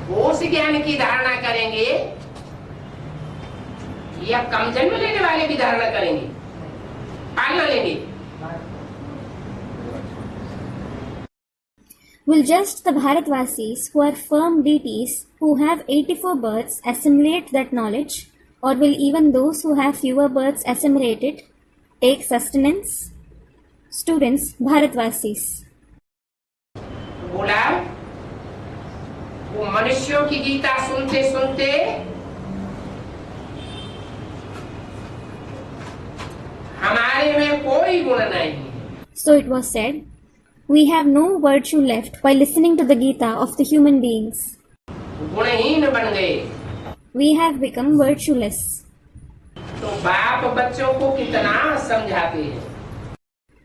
वो उस ज्ञान की धारणा करेंगे या कम जन्म लेने वाले भी धारणा करेंगे, पालना लेंगे। Will just the Bharatvasis, who are firm deities, who have 84 births, assimilate that knowledge, or will even those who have fewer births assimilate it, take sustenance? Students, Bharatvasis. बोला वो मनुष्यों की गीता सुनते सुनते हमारे में कोई गुण नहीं। So it was said, we have no virtue left by listening to the Gita of the human beings. गुणहीन बन गए। We have become virtueless. तो बाप बच्चों को कितना समझाते हैं।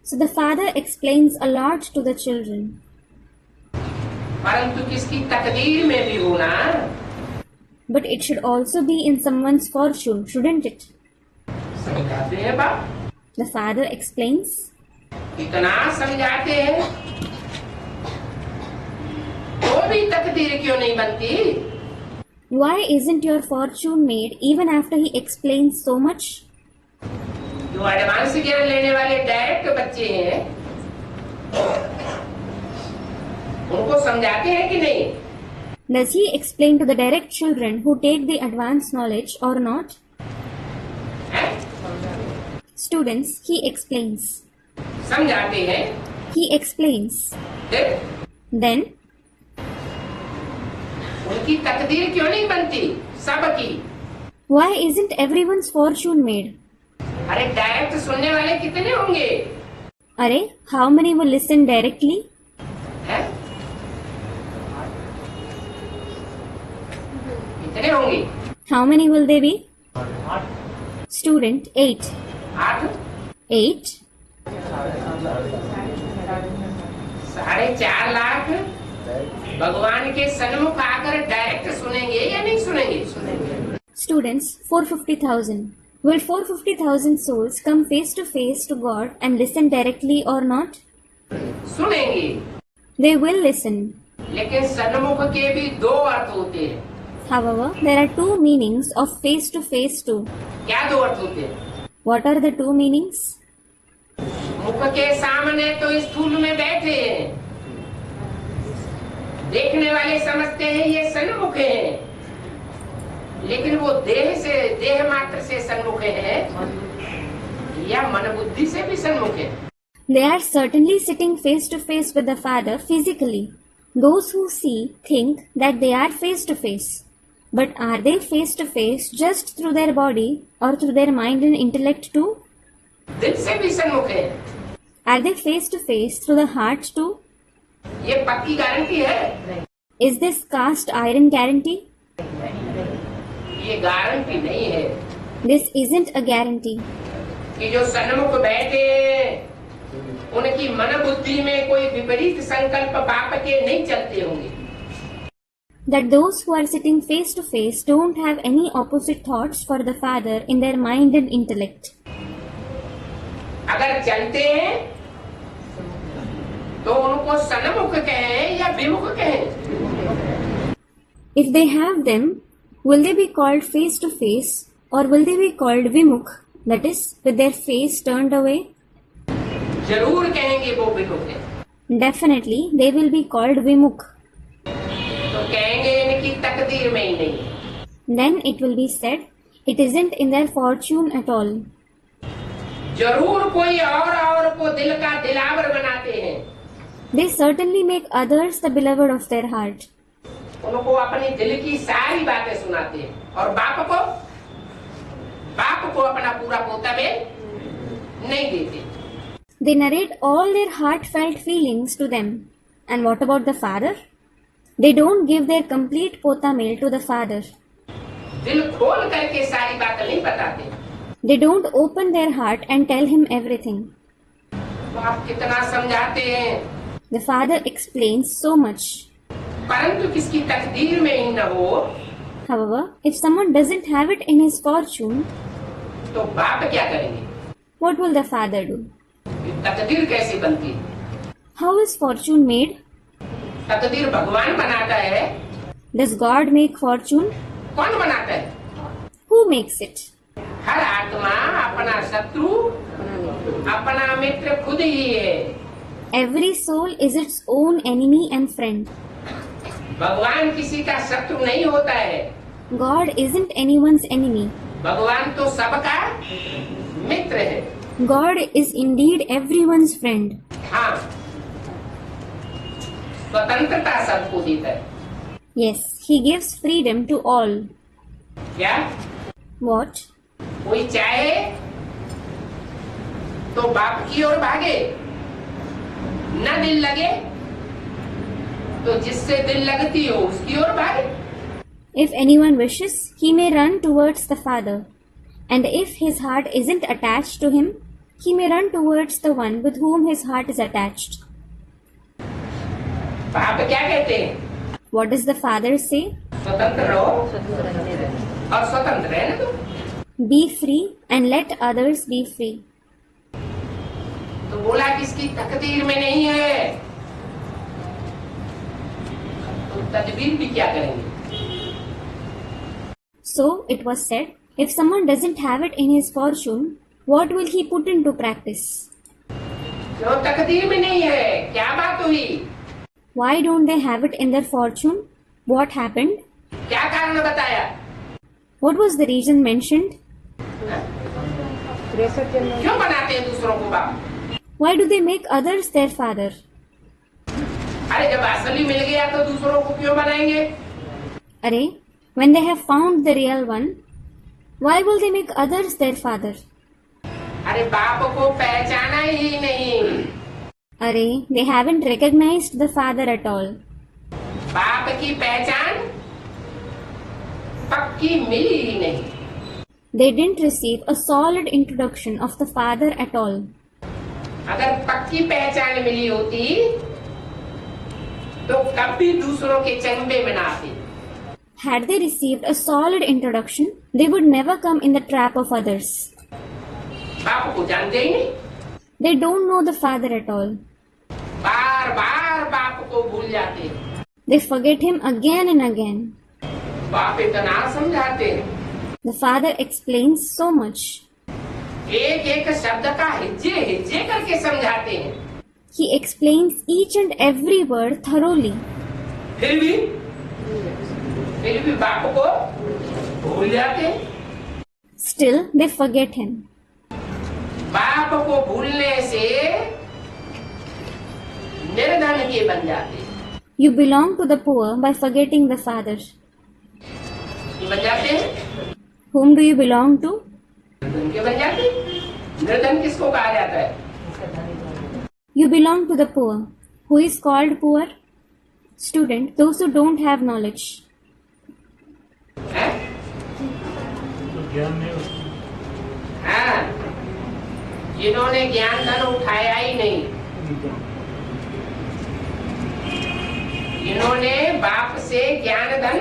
So the father explains a lot to the children. परंतु किसकी तकदीर में भी होना, But it should also be in someone's fortune, shouldn't it? समझाते हैं बाप, The father explains. इतना समझाते हैं तो भी तकदीर क्यों नहीं बनती? Why isn't your fortune made even after he explains so much? जो एडवांस ज्ञान लेने वाले डायरेक्ट बच्चे हैं उनको समझाते हैं कि नहीं? Does he explain to the direct children who take the advanced knowledge or not? हैं? Students, he explains. समझाते हैं। He explains. फिर Then, उनकी तकदीर क्यों नहीं बनती सबकी? why isn't everyone's fortune made? अरे डायरेक्ट सुनने वाले कितने होंगे? Arey, how many will listen directly? हैं? कितने होंगे? How many will they be? Student 8. 8, 8. 4.5 lakh भगवान के सन्मुख आकर डायरेक्ट सुनेंगे या नहीं सुनेंगे? सुनेंगे। Students 450,000. Will 450,000 souls come face to God and listen directly or not? सुनेंगे। They will listen. लेकिन सन्मुख के भी 2 अर्थ होते हैं। However, there are 2 meanings of face too. क्या 2 अर्थ होते हैं? What are the 2 meanings? मुख के सामने तो स्थूल में बैठे हैं, देखने वाले समझते हैं ये सन्मुख हैं, लेकिन वो देह मात्र से सन्मुख हैं या मन बुद्धि से भी सन्मुख हैं? They are certainly sitting face to face with the Father physically. Those who see think that they are face to face. But are they face to face just through their body or through their mind and intellect too? दिल से भी सन्मुख हैं। Are they face to face through the heart too? ये पक्की guarantee है? Is this cast iron guarantee? ये guarantee नहीं है This isn't a guarantee. कि जो सन्मुख बैठे उनकी मन बुद्धि में कोई विपरीत संकल्प बाप के नहीं चलते होंगे। That those who are sitting face to face don't have any opposite thoughts for the Father in their mind and intellect. अगर चलते हैं तो उनको सन्मुख कहें या विमुख कहें? If they have them, will they be called face to face or will they be called vimukh, that is, with their face turned away? जरूर कहेंगे वो विमुख है। Definitely, they will be called vimukh. तो कहेंगे इनकी तकदीर में ही नहीं। Then it will be said, it isn't in their fortune at all. जरूर कोई और को दिल का दिलावर बनाते हैं। They certainly make others the beloved of their heart. उनको अपनी दिल की सारी बातें सुनाते हैं और बाप को अपना पूरा पोता में नहीं देते। They narrate all their heartfelt feelings to them. And what about the Father? They don't give their complete pota mail to the Father. दिल खोल करके सारी बातें नहीं बताते। They don't open their heart and tell him everything. तो आप कितना समझाते हैं, The Father explains so much. परंतु किसकी तकदीर में ही न हो However, if someone doesn't have it in his fortune, तो बाप क्या करेंगे? what will the Father do? ये तकदीर कैसे बनती? How is fortune made? तकदीर भगवान बनाता है। Does God make fortune? कौन बनाता है? Who makes it? हर आत्मा अपना शत्रु अपना मित्र खुद ही है। Every soul is its own enemy and friend. भगवान किसी का शत्रु नहीं होता है। God isn't anyone's enemy. भगवान तो सबका मित्र है। God is indeed everyone's friend. हाँ, स्वतंत्रता सबको देता है। Yes, He gives freedom to all. क्या What? कोई चाहे तो बाप की ओर भागे, न दिल लगे तो जिससे दिल लगती हो उसकी ओर भागे। If anyone wishes, he may run towards the Father. And if his heart isn't attached to him, he may run towards the one with whom his heart is attached. बाप क्या कहते हैं? What does the Father say? स्वतंत्र रहो और स्वतंत्र रहने दो। Be free and let others be free. तो बोला किसकी तकदीर में नहीं है तो तदबीर भी क्या करेंगे? So it was said, if someone doesn't have it in his fortune, what will he put into practice? क्यों तकदीर में नहीं है? क्या बात हुई? Why don't they have it in their fortune? What happened? क्या कारण बताया? What was the reason mentioned? क्यों बनाते हैं दूसरों को बाप? Why do they make others their father? अरे जब असली मिल गया तो दूसरों को क्यों बनाएंगे? Arey, when they have found the real one, why will they make others their father? अरे बाप को पहचाना ही नहीं, Arey, they haven't recognized the father at all. बाप की पहचान पक्की मिली ही नहीं। They didn't receive a solid introduction of the father at all. अगर पक्की पहचान मिली होती तो कभी दूसरों के चंबे में ना आती। Had they received a solid introduction, they would never come in the trap of others. बाप को जानते ही नहीं, They don't know the father at all. बार बार बाप को भूल जाते, They forget him again and again. बाप इतना समझाते, The father explains so much. एक एक शब्द का हिज्जे हिज्जे करके समझाते हैं, He explains each and every word thoroughly. फिर भी बाप को भूल जाते। Still, they forget him. बाप को भूलने से निर्धन के बन जाते, You belong to the poor by forgetting the father. बन जाते हैं, Whom do you belong to? निर्धन के बन जाते। निर्धन किसको कहा जाता है? You belong to the poor. Who is called poor? Student, those who don't have knowledge. हैं? हाँ, जिन्होंने ज्ञान धन उठाया ही नहीं, जिन्होंने बाप से ज्ञान धन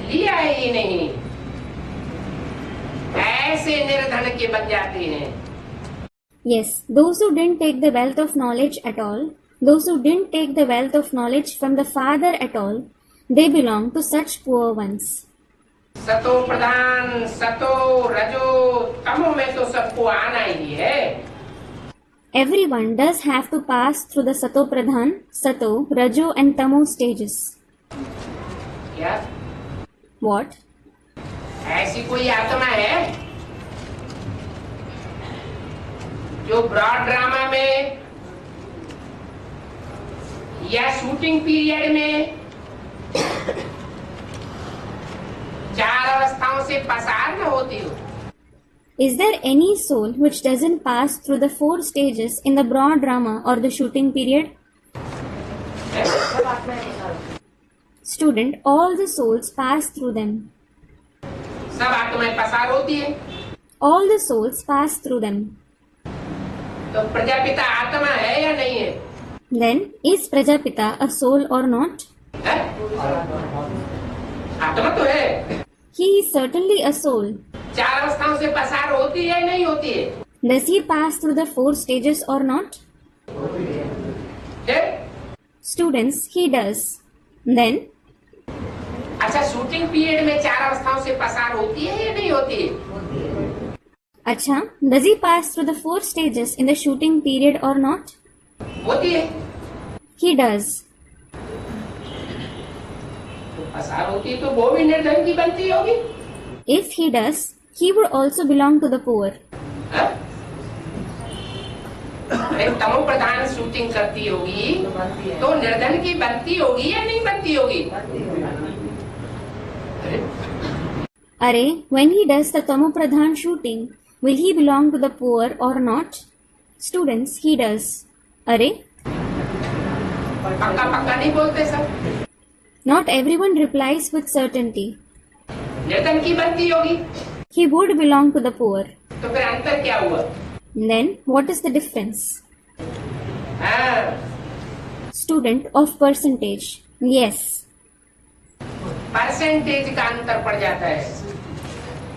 लिया ही नहीं, ऐसे निर्धन के बन जाते हैं। Yes, those who didn't take the wealth of knowledge at all, those who didn't take the wealth of knowledge from the father at all, they belong to such poor ones. सतो प्रधान सतो रजो तमो में तो सबको आना ही है। Everyone does have to pass through the Sato Pradhan, Sato, Rajo and Tamo stages. क्या What? ऐसी कोई आत्मा है जो ब्रॉड ड्रामा में या शूटिंग पीरियड में चार अवस्थाओं से पसार न होती हो? Is there any soul which doesn't pass through the 4 stages in the broad drama or the shooting period? सब आत्माएं निकाल। Student, all the souls pass through them. सब आत्माएं पसार होती है। All the souls pass through them. तो प्रजापिता आत्मा है या नहीं है? Then, is Prajapita a soul or not? है? आत्मा तो है। He is certainly a soul. चार अवस्थाओं से पसार होती है नहीं होती है? Does he pass through the 4 stages or not? है? Students, he does. Then, अच्छा, शूटिंग पीरियड में चार अवस्थाओं से पसार होती है या नहीं होती है? Acha, does he pass through the 4 stages in the shooting period or not? होती है। He does. तो पसार होती है तो वो भी निर्धन की बनती होगी। If he does, he would also belong to the poor. हाँ? अरे तमो प्रधान शूटिंग करती होगी तो निर्धन की बनती होगी या नहीं बनती होगी? अरे Arey, when he does the Tamo Pradhan shooting, will he belong to the poor or not? Students, he does. Arey, पक्का पक्का नहीं बोलते सब। not everyone replies with certainty. निर्धन की बनती होगी He would belong to the poor. तो फिर अंतर क्या हुआ? Then, what is the difference? हाँ, Student of percentage. Yes, percentage का अंतर पड़ जाता है।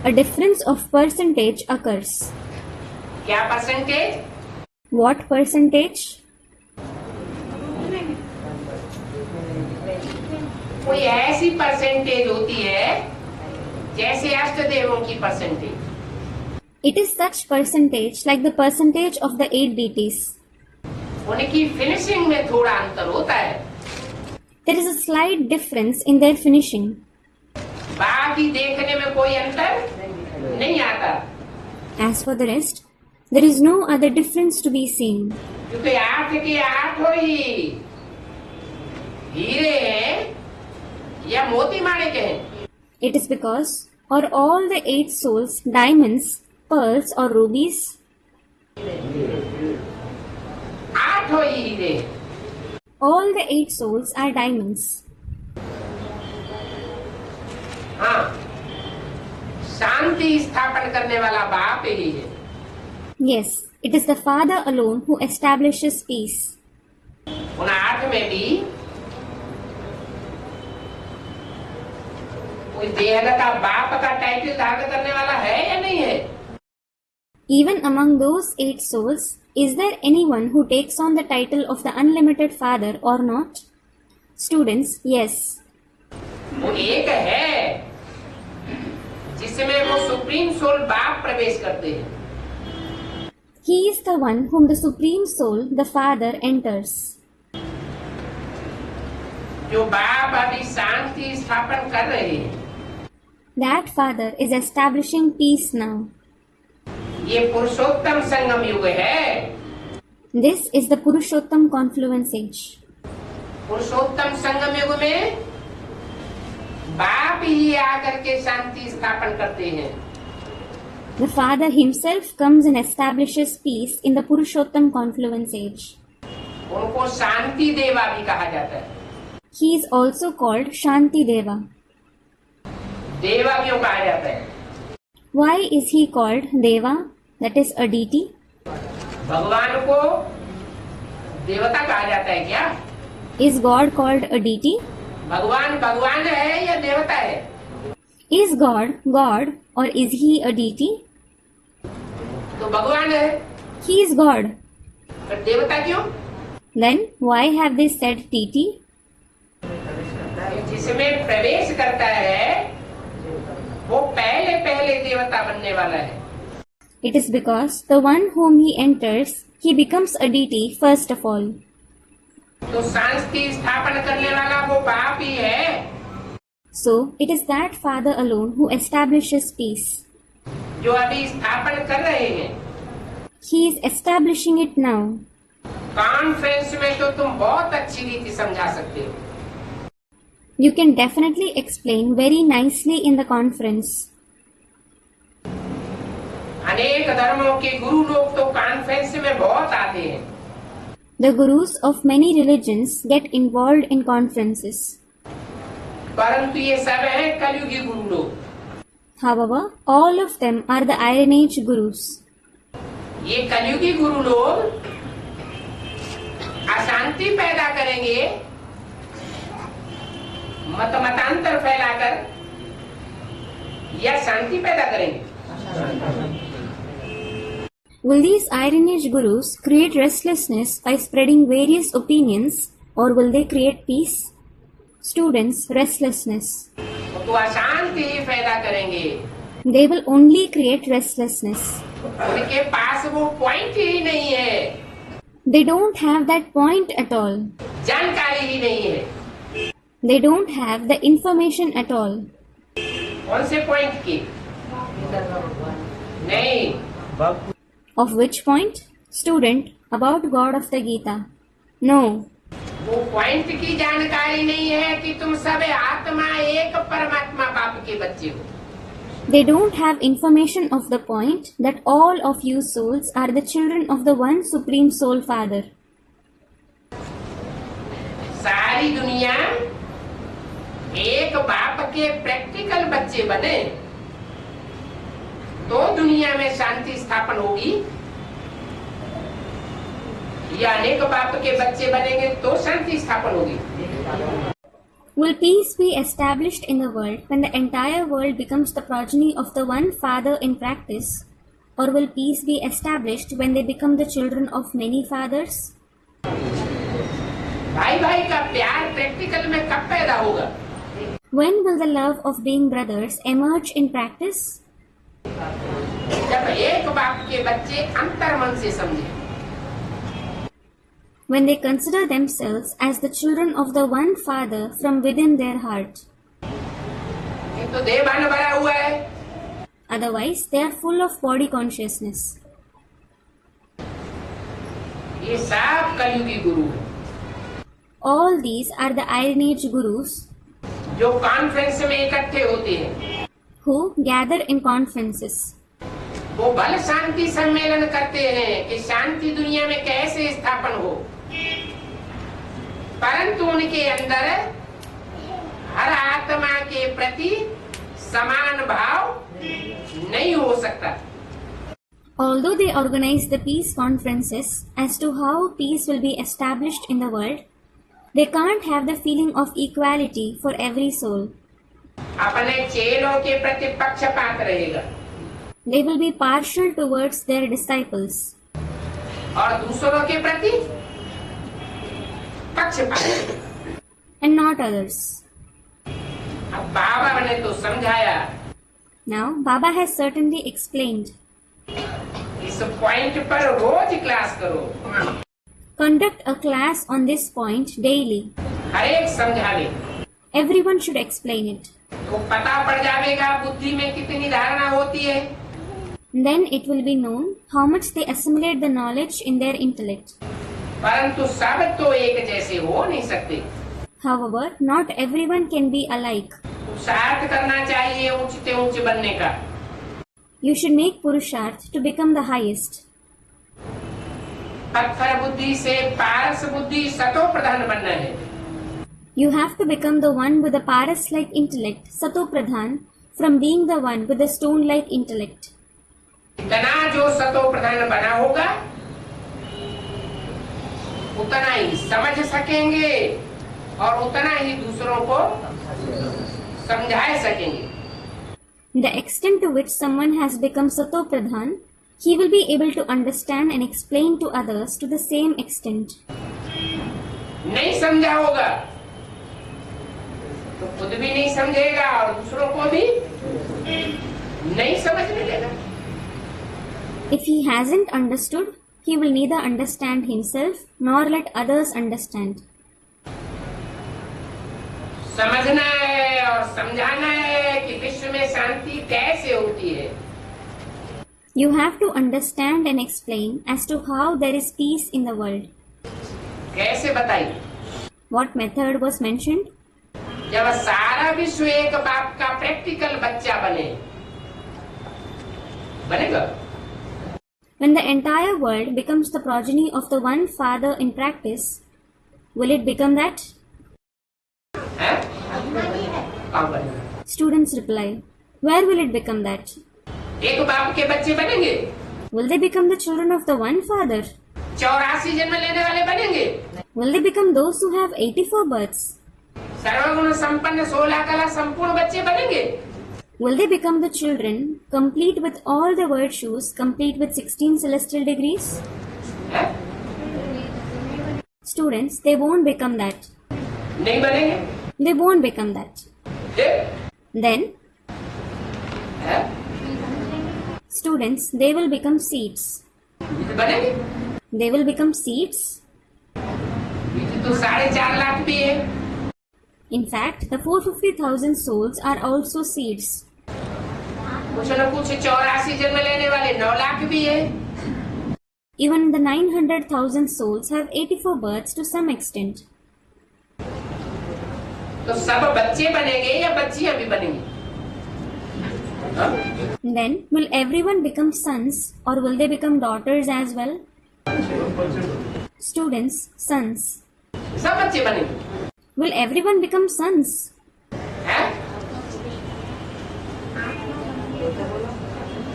a difference of percentage occurs. क्या परसेंटेज? What percentage? कोई ऐसी परसेंटेज होती है जैसे अष्ट देवों की percentage. It is such percentage like the percentage of the 8 deities. उनकी फिनिशिंग में थोड़ा अंतर होता है, There is a slight difference in their finishing. बाकी देखने में कोई अंतर नहीं आता। As for the rest, There is no other difference to be seen. क्योंकि 8 के 8 ही हीरे हैं या मोती माणिक हैं। It is because are all the 8 souls diamonds, pearls or rubies? 8 ही हीरे हैं। All the 8 souls are diamonds. हाँ, शांति स्थापन करने वाला बाप ही है। Yes, it is the Father alone who establishes peace. उन 8 में भी कोई देहलता बाप का टाइटल धारण करने वाला है या नहीं है? Even among those 8 souls, is there anyone who takes on the title of the unlimited Father or not? Students, yes. वो एक है जिसमें वो सुप्रीम सोल बाप प्रवेश करते हैं। He is the one whom the Supreme Soul, the Father, enters. जो बाप अभी शांति स्थापन कर रहे हैं, That Father is establishing peace now. ये पुरुषोत्तम संगम युग है। This is the Purushottam confluence age. पुरुषोत्तम संगम युग में बाप ही आकर के शांति स्थापन करते हैं। The Father himself comes and establishes peace in the Purushottam confluence age. उनको शांति देवा भी कहा जाता है। He is also called Shanti Deva. देवा क्यों कहा जाता है? Why is he called Deva? That is a deity. भगवान को देवता कहा जाता है क्या? Is God called a deity? भगवान भगवान है या देवता है? Is God God or is he a deity? तो भगवान है, He is God. पर देवता क्यों? Then why have they said deity? जिसमें प्रवेश करता है वो पहले पहले देवता बनने वाला है। It is because the one whom he enters, he becomes a deity first of all. तो शांति स्थापन करने वाला वो बाप ही है। So it is that Father alone who establishes peace. जो अभी स्थापन कर रहे हैं। He is establishing it now. Conference में तो तुम बहुत अच्छी रीति समझा सकते हो। You can definitely explain very nicely in the conference. अनेक धर्मों के गुरु लोग तो कॉन्फ्रेंस में बहुत आते हैं। The gurus of many religions get involved in conferences. परंतु ये सब हैं कलयुगी गुरु लोग। However, all of them are the Iron Age gurus. ये कलयुगी गुरु लोग अशांति पैदा करेंगे, मतांतर फैलाकर, या शांति पैदा करेंगे? Will these Iron Age gurus create restlessness by spreading various opinions, or will they create peace? Students, restlessness. तो अशांति ही पैदा करेंगे। They will only create restlessness. उनके पास वो पॉइंट ही नहीं है, They don't have that point at all. जानकारी ही नहीं है। They don't have the information at all. कौन से पॉइंट की? नहीं, Of which point? Student, about God of the Gita. No. वो पॉइंट की जानकारी नहीं है कि तुम सब आत्मा एक परमात्मा बाप के बच्चे हो। They don't have information of the point that all of you souls are the children of the one Supreme Soul Father. सारी दुनिया एक बाप के प्रैक्टिकल बच्चे बने तो दुनिया में शांति स्थापन होगी, या अनेक बाप के बच्चे बनेंगे तो शांति स्थापन होगी? Will peace be established in the world when the entire world becomes the progeny of the one Father in practice, or will peace be established when they become the children of many fathers? भाई भाई का प्यार practical में कब पैदा होगा? When will the love of being brothers emerge in practice? जब एक बाप के बच्चे अंतर्मन से समझे, When they consider themselves as the children of the one Father from within their heart. ये तो देहभान भरा हुआ है। Otherwise, they are full of body consciousness. ये सब कलयुगी गुरु है All these are the Iron Age gurus जो कॉन्फ्रेंस में इकट्ठे होते हैं। who gather in conferences. वो बल शांति सम्मेलन करते हैं कि शांति दुनिया में कैसे स्थापन हो, परंतु उनके अंदर हर आत्मा के प्रति समान भाव नहीं हो सकता। Although they organize the peace conferences as to how peace will be established in the world, they can't have the feeling of equality for every soul. अपने चेलों के प्रति पक्षपात रहेगा They will be partial towards their disciples और दूसरों के प्रति पक्षपात। and not others. अब बाबा ने तो समझाया, Now, Baba has certainly explained. इस पॉइंट पर रोज क्लास करो, Conduct a class on this point daily. हर एक समझा ले, Everyone should explain it. तो पता पड़ जाएगा बुद्धि में कितनी धारणा होती है। Then it will be known how much they assimilate the knowledge in their intellect. परंतु सब तो एक जैसे हो नहीं सकते। However, not everyone can be alike. पुरुषार्थ करना चाहिए ऊंचते ऊंचे बनने का। You should make Purusharth to become the highest. पत्थर बुद्धि से पारस बुद्धि सतो प्रधान बनना है। You have to become the one with the Paras-like intellect, Sato Pradhan, from being the one with the stone-like intellect. इतना जो सतो प्रधान बना होगा उतना ही समझ सकेंगे और उतना ही दूसरों को समझा सकेंगे। The extent to which someone has become Sato Pradhan, he will be able to understand and explain to others to the same extent. नहीं समझा होगा तो खुद भी नहीं समझेगा और दूसरों को भी नहीं समझने देगा। If he hasn't understood, he will neither understand himself nor let others understand. समझना है और समझाना है कि विश्व में शांति कैसे होती है। You have to understand and explain as to how there is peace in the world. कैसे बताइए? What method was mentioned? जब सारा विश्व एक बाप का प्रैक्टिकल बच्चा बनेगा। When the entire world becomes the progeny of the one father in practice, will it become that? हैं? कहाँ बनेगा? Students reply, where will it become that? एक बाप के बच्चे बनेंगे, Will they become the children of the one father? 84 जन्म लेने वाले बनेंगे, Will they become those who have 84 births? सर्वगुण संपन्न 16 कला संपूर्ण बच्चे बनेंगे, Will they become the children, complete with all the virtues, complete with 16 celestial degrees? हैं? Students, they won't become that. नहीं बनेंगे। They won't become that. फिर? Then, हैं? students, they will become seeds. बनेंगे। They will become seeds. बीच तो 4.5 लाख भी है। In fact, the 450,000 souls are also seeds. कुछ न कुछ 84 जन्म लेने वाले 9 लाख भी है। Even the 900,000 souls have 84 births to some extent. तो सब बच्चे बनेंगे या बच्चियां भी बनेंगी? हाँ? Then, will everyone become sons or will they become daughters as well? Students, sons. सब बच्चे बनेंगे। Will everyone become sons? हैं?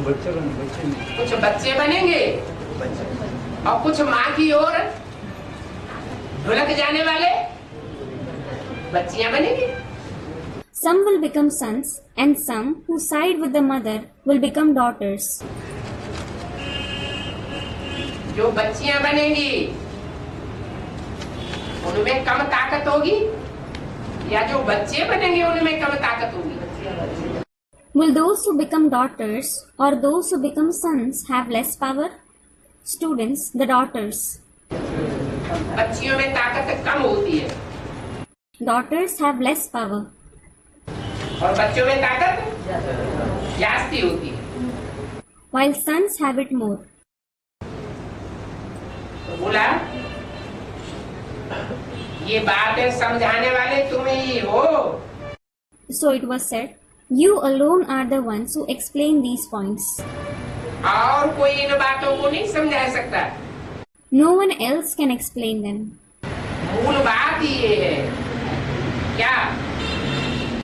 कुछ बच्चे बनेंगे और कुछ माँ की ओर ढुलक जाने वाले बच्चियां बनेंगी। Some will become sons and some who side with the mother will become daughters. जो बच्चियां बनेंगी उनमें कम ताकत होगी या जो बच्चे बनेंगे उनमें कम ताकत होगी? Will those who become daughters or those who become sons have less power? Students, the daughters. बच्चियों में ताकत कम होती है Daughters have less power. और बच्चों में ताकत जास्ती होती है। While sons have it more. बोला ये बातें समझाने वाले तुम ही हो। So it was said, you alone are the ones who explain these points. और कोई इन बातों को नहीं समझा सकता। No one else can explain them. मूल बात ये है क्या?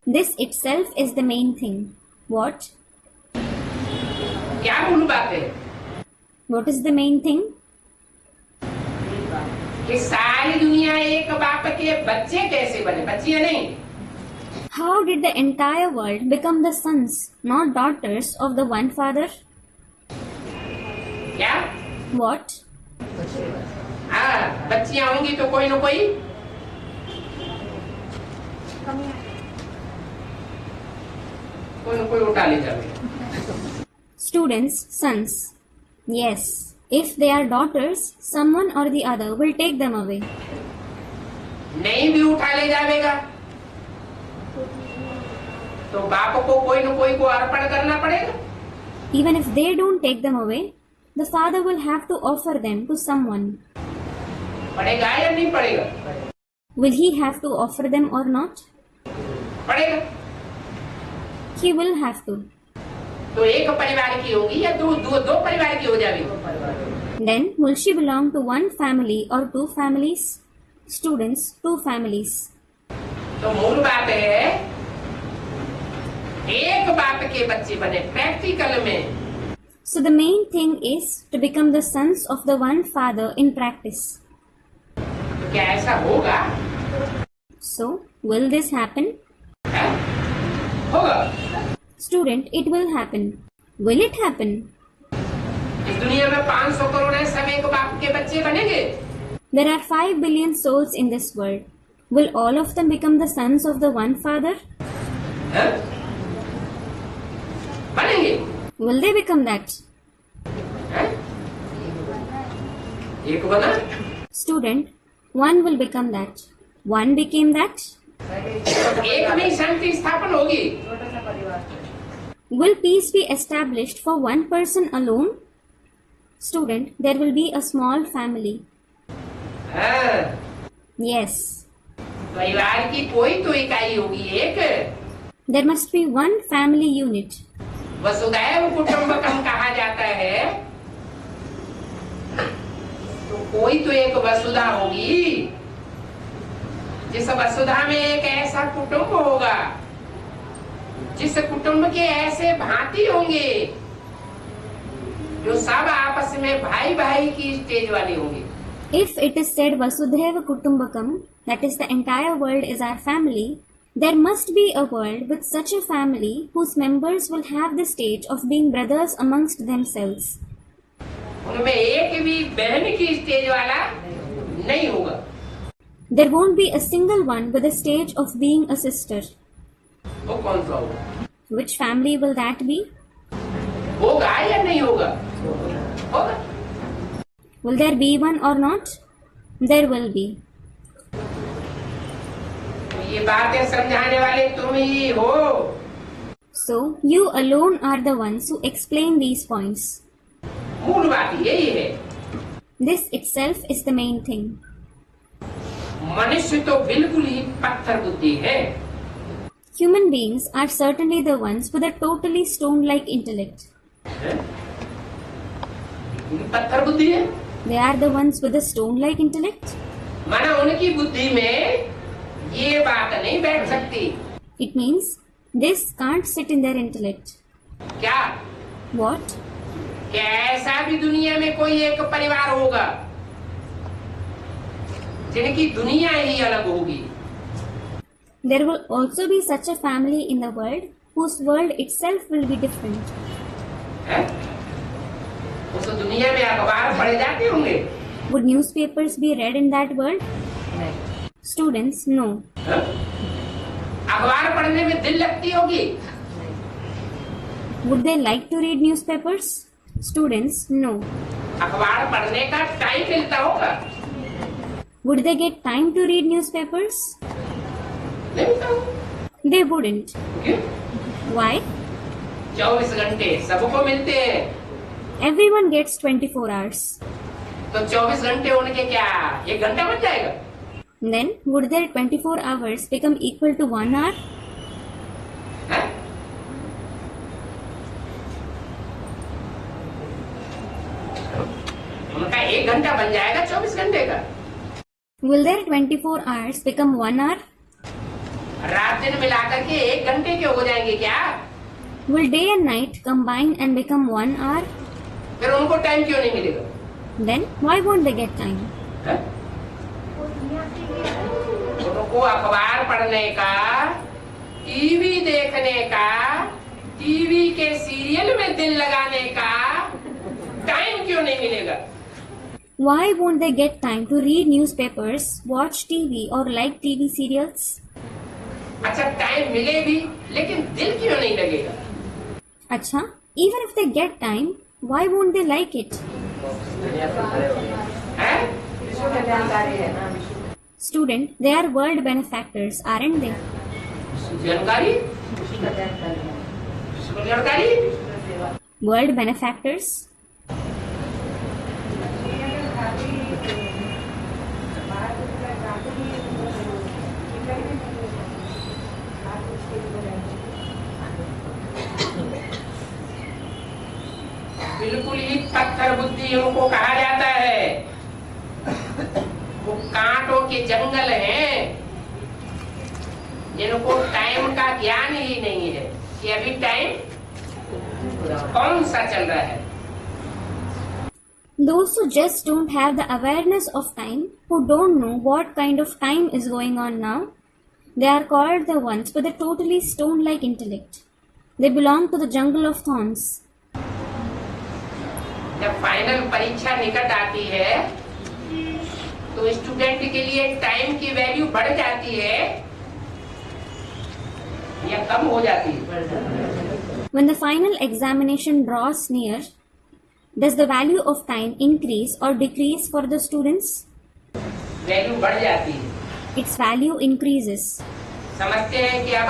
This itself is the main thing. What? क्या मूल बात है? What is the main thing? कि सारी दुनिया एक बाप के बच्चे कैसे बने, बच्चियां नहीं। How did the entire world become the sons, not daughters, of the one father? क्या? What? हाँ, बच्चियां होंगी तो कोई न कोई उठा ले जाएगा। Students, sons. Yes. If they are daughters, someone or the other will take them away. नहीं भी उठा ले जाएगा तो बाप को कोई न कोई को अर्पण करना पड़ेगा। Even if they don't take them away, the father will have to offer them to someone. पड़ेगा या नहीं पड़ेगा? Will he have to offer them or not? पड़ेगा। He will have to. तो एक परिवार की होगी या दो परिवार की हो जाएगी? Then, will she belong to one family or two families? Students, two families. तो मूल बात है एक बाप के बच्चे बने प्रैक्टिकल में। So the main thing is to become the sons of the one father in practice. तो क्या ऐसा होगा? So, will this happen? है? होगा। Student, it will happen. Will it happen? इस दुनिया में 500 करोड़ है, सब एक बाप के बच्चे बनेंगे। There are 5 billion souls in this world. Will all of them become the sons of the one father? है? बनेंगे। Will they become that? है? एक बना। Student, one will become that. One became that. एक में शांति स्थापन होगी। Will peace be established for one person alone? Student, there will be a small family. हाँ, Yes. परिवार की कोई तो इकाई होगी एक। There must be one family unit. वसुधैव कुटुंबकम कहा जाता है तो कोई तो एक वसुधा होगी जिस वसुधा में एक ऐसा कुटुंब होगा जिस कुटुंब के ऐसे भांति होंगे जो सब आपस में भाई भाई की स्टेज वाले होंगे। If it is said Vasudhaiva Kutumbakam, that is the entire world is our family, there must be a world with such a family whose members will have the stage of being brothers amongst themselves. उनमें एक भी बहन की stage वाला नहीं होगा। There won't be a single one with a stage of being a sister. वो कौन सा होगा? Which family will that be? होगा या नहीं होगा? होगा। Will there be one or not? There will be. तो ये बातें समझाने वाले तुम ही हो। So, you alone are the ones who explain these points. मूल बात यही है। This itself is the main thing. मनुष्य तो बिल्कुल ही पत्थर बुद्धि है। Human beings are certainly the ones with a totally stone-like intellect. पत्थर बुद्धि है। They are the ones with a stone-like intellect. माना उनकी बुद्धि में ये बात नहीं बैठ सकती। It means this can't sit in their intellect. क्या? What? कि ऐसा भी दुनिया में कोई एक परिवार होगा जिनकी दुनिया ही अलग होगी। There will also be such a family in the world whose world itself will be different. है? उस दुनिया में अखबार पढ़े जाते होंगे। Would newspapers be read in that world? Students, no. है? अखबार पढ़ने में दिल लगती होगी। Would they like to read newspapers? Students, no. अखबार पढ़ने का टाइम मिलता होगा। Would they get time to read newspapers? नहीं मिलता होगा। They wouldn't. क्यों? Why? 24 घंटे सबको मिलते हैं। Everyone gets 24 hours. तो 24 घंटे होने के क्या 1 घंटा बन जाएगा? Then would their 24 hours become equal to 1 hour? है? उनका 1 घंटा बन जाएगा 24 घंटे का। Will their 24 hours become 1 hour? रात दिन मिलाकर के 1 घंटे के हो जाएंगे क्या? Will day and night combine and become 1 hour? फिर उनको टाइम क्यों नहीं मिलेगा? Then why won't they get time? है? उनको अखबार पढ़ने का, टीवी देखने का, टीवी के सीरियल में दिल लगाने का टाइम क्यों नहीं मिलेगा? Why won't they get time to read newspapers, watch TV or like TV serials? अच्छा टाइम मिले भी लेकिन दिल क्यों नहीं लगेगा? Acha, even if they get time, why won't they like it? है? विश्व कल्याणकारी है ना विश्व Student, they are world benefactors, aren't they? जानकारी? कल्याणकारी है विश्व कल्याणकारी? सेवा World benefactors? बिल्कुल ही पत्थर बुद्धि उनको कहा जाता है। वो कांटों के जंगल हैं जिनको टाइम का ज्ञान ही नहीं है कि अभी टाइम कौन सा चल रहा है। Those who just don't have the awareness of time, who don't know what kind of time is going on now, they are called the ones with a totally stone-like intellect. They belong to the jungle of thorns. जब final परीक्षा निकट आती है तो student के लिए time की value बढ़ जाती है या कम हो जाती है? When the final examination draws near, does the value of time increase or decrease for the students? Value बढ़ जाती है। Its value increases. समझते हैं कि अब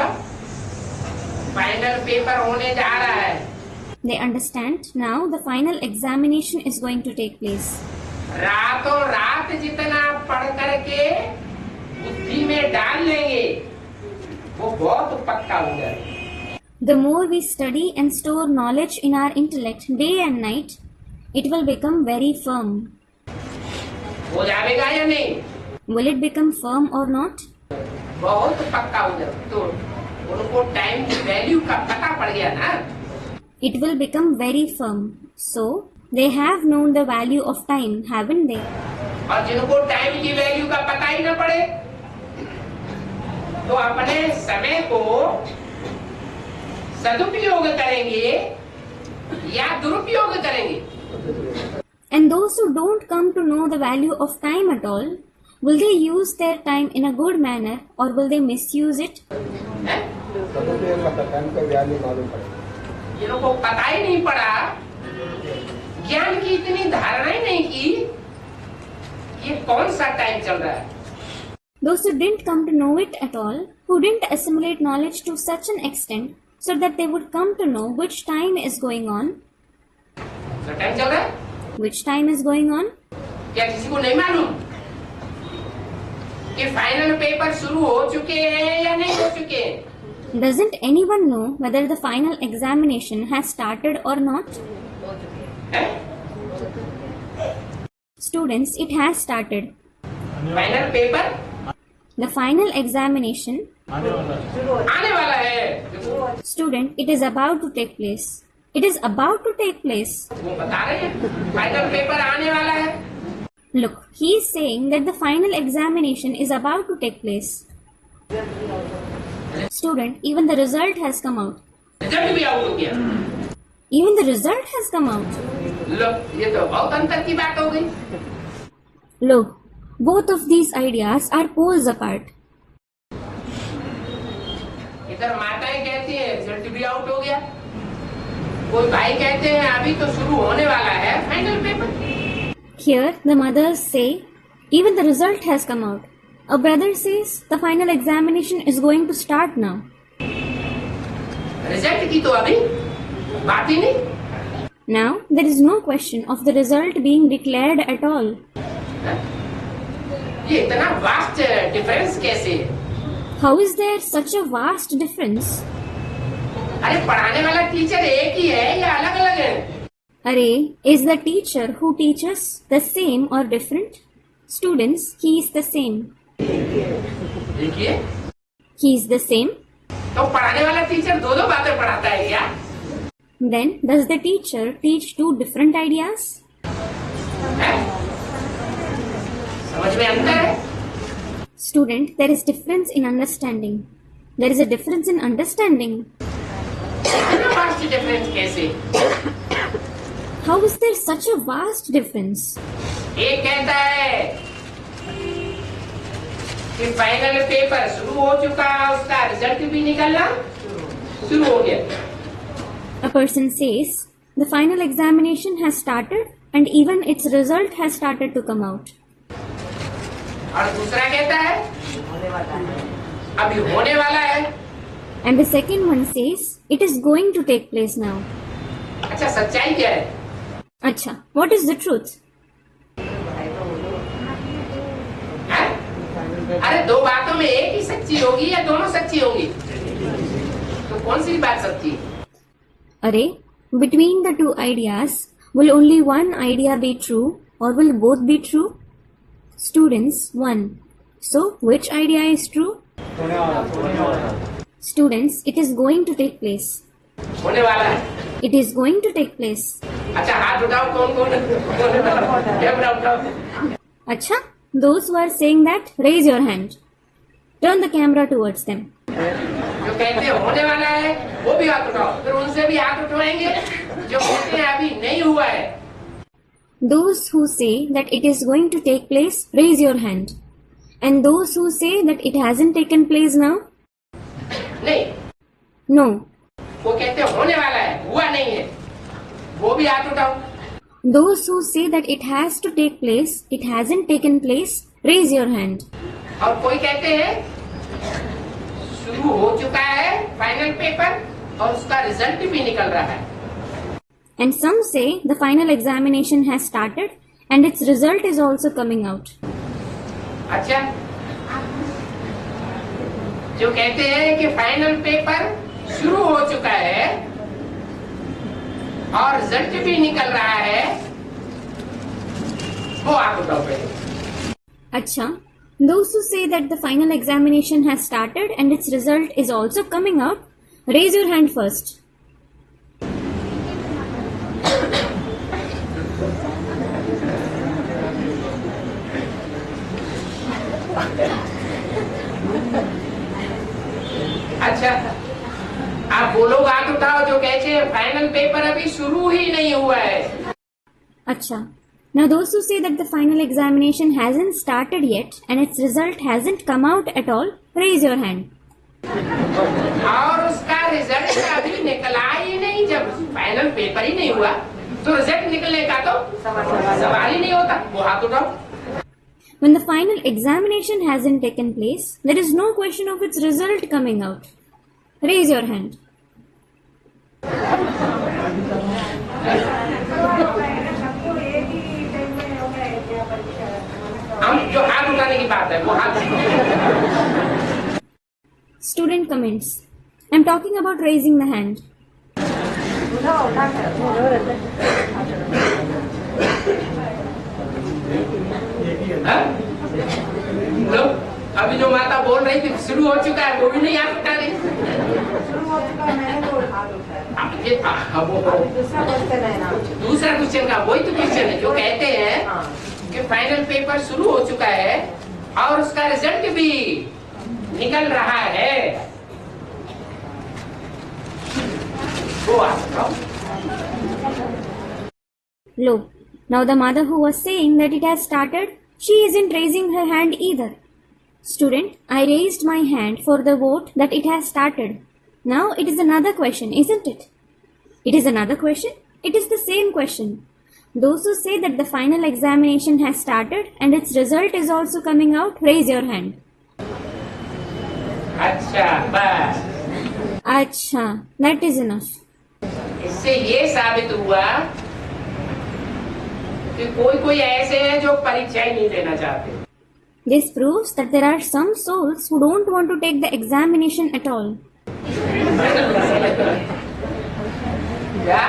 फाइनल पेपर होने जा रहा है। They understand now the final examination is going to take place. रातों रात जितना पढ़ करके बुद्धि में डाल लेंगे वो बहुत पक्का हो जाएगा। The more we study and store knowledge in our intellect day and night, it will become very firm. हो जाएगा या नहीं? Will it become firm or not? बहुत पक्का हो जाएगा। तो उनको टाइम की वैल्यू का पता पड़ गया ना। It will become very firm. So, they have known the value of time, haven't they? और जिनको टाइम की वैल्यू का पता ही न पड़े तो अपने समय को सदुपयोग करेंगे या दुरुपयोग करेंगे? And those who don't come to know the value of time at all, will they use their time in a good manner or will they misuse it? हैं? जिनको पता ही नहीं पड़ा, ज्ञान की इतनी धारणा ही नहीं की ये कौन सा टाइम चल रहा है। Those who didn't come to know it at all, who didn't assimilate knowledge to such an extent so that they would come to know which time is going on, तो टाइम चल रहा है which time is going on, क्या किसी को नहीं मालूम कि फाइनल पेपर शुरू हो चुके हैं या नहीं हो चुके हैं? doesn't anyone know whether the final examination has started or not? हो चुके हैं हैं? Students, it has started. Final paper The final examination, आने वाला है। student, it is about to take place. It is about to take place. वो बता रहे हैं फाइनल पेपर आने वाला है। Look, he is saying that the final examination is about to take place. Student, even the result has come out. Result भी out हो गया। Even the result has come out. लो ये तो बहुत अंतर की बात हो गई। Look, both of these ideas are poles apart. इधर माताएं कहती हैं रिजल्ट भी आउट हो गया, कोई भाई कहते हैं अभी तो शुरू होने वाला है final paper. Here, the mothers say, even the result has come out. A brother says, the final examination is going to start now. Result की तो अभी बात ही नहीं। Now there is no question of the result being declared at all. ये इतना vast difference कैसे? How is there such a vast difference? अरे पढ़ाने वाला टीचर एक ही है या अलग अलग है? Array, is the teacher who teaches the same or different? Students, he is the same. देखिए, He is the same. तो पढ़ाने वाला टीचर दो दो बातें पढ़ाता है क्या? Then, does the teacher teach two different ideas? है? समझ में अंतर है? Student, there is difference in understanding. There is a difference in understanding. इतना वास्ट डिफरेंस कैसे? How is there such a vast difference? एक कहता है कि फाइनल पेपर शुरू हो चुका, उसका रिजल्ट भी निकलना शुरू हो गया. A person says, the final examination has started and even its result has started to come out. और दूसरा कहता है होने वाला है. अभी होने वाला है. And the second one says, it is going to take place now. अच्छा, सच्चाई क्या है? Acha, what is the truth? हैं? अरे दो बातों में एक ही सच्ची होगी या दोनों सच्ची होंगी? तो कौन सी बात सच्ची? Array, between the two ideas, will only one idea be true or will both be true? Students, 1. So, which idea is true? Students, it is going to take place. होने वाला है. It is going to take place. अच्छा, हाथ उठाओ. कौन कौन होने वाला है? कैमरा उठाओ. Acha, those who are saying that, raise your hand. Turn the camera towards them. जो कहते हैं होने वाला है वो भी हाथ उठाओ. फिर उनसे भी हाथ उठवाएंगे जो कहते हैं अभी नहीं हुआ है. Those who say that it is going to take place, raise your hand. And those who say that it hasn't taken place now, नहीं, no. वो कहते हैं होने वाला है, हुआ नहीं है, वो भी हाथ उठाओ. Those who say that it has to take place, it hasn't taken place, raise your hand. और कोई कहते हैं शुरू हो चुका है फाइनल पेपर और उसका रिजल्ट भी निकल रहा है. And some say the final examination has started and its result is also coming out. अच्छा, जो कहते हैं कि फाइनल पेपर शुरू हो चुका है और रिजल्ट भी निकल रहा है, वो आप बताओ पहले. Acha, those who say that the final examination has started and its result is also coming out, raise your hand first. अच्छा, आप वो लोग हाथ उठाओ जो कहते हैं फाइनल पेपर अभी शुरू ही नहीं हुआ है. Acha. Now those who say that the final examination hasn't started yet and its result hasn't come out at all, raise your hand. और उसका रिजल्ट अभी निकला ही नहीं. जब फाइनल पेपर ही नहीं हुआ तो रिजल्ट निकलने का तो सवाल ही नहीं होता. वो हाथ उठाओ. When the final examination hasn't taken place, there is no question of its result coming out. Raise your hand. हम जो हाथ उठाने की बात है वो हाथ. Student comments. I'm talking about raising the hand. उठाओ, उठा कर. हाँ? लो, अभी जो माता बोल रही थी शुरू हो चुका है वो भी नहीं हाथ उठा रही. शुरू हो चुका है, मैंने तो हाथ उठाया. अब ये दूसरा क्वेश्चन है ना. दूसरा क्वेश्चन का वही तो क्वेश्चन है जो कहते हैं हाँ. कि फाइनल पेपर शुरू हो चुका है और उसका रिजल्ट भी निकल रहा है, वो आप बताओ. Lo. Now the mother who was saying that it has started, she isn't raising her hand either. Student, I raised my hand for the vote that it has started. Now it is another question, isn't it? It is another question? It is the same question. Those who say that the final examination has started and its result is also coming out, raise your hand. अच्छा, बस Acha, that is enough. इससे इससे ये साबित हुआ कि कोई ऐसे हैं जो परीक्षा ही नहीं देना चाहते। This proves that there are some souls who don't want to take the examination at all. क्या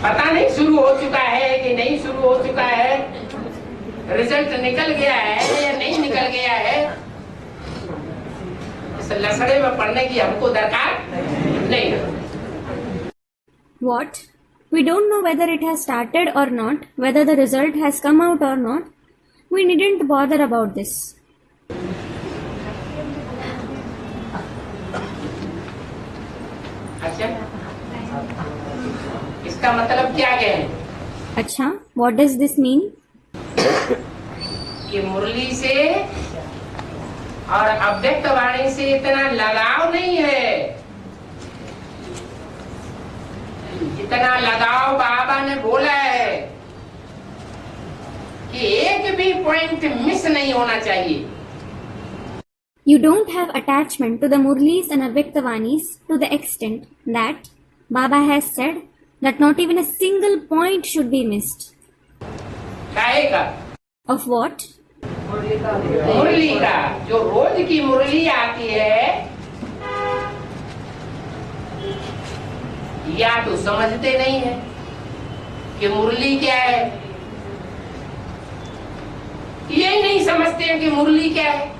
पता नहीं शुरू हो चुका है कि नहीं शुरू हो चुका है, रिजल्ट निकल गया है या नहीं निकल गया है, इस लसड़े में पढ़ने की हमको दरकार नहीं है। What? We don't know whether it has started or not, whether the result has come out or not. We needn't bother about this. अच्छा, इसका मतलब क्या है? अच्छा, what does this mean? कि मुरली से और अव्यक्त वाणी से इतना लगाव नहीं है जितना लगाव बाबा ने बोला है कि एक भी पॉइंट मिस नहीं होना चाहिए। You don't have attachment to the Murlis and Avyakta-vanis to the extent that Baba has said that not even a single point should be missed. काहे का? Of what? मुरली का। जो रोज की मुरली आती है या तो समझते नहीं है कि मुरली क्या है, ये नहीं समझते हैं कि मुरली क्या है।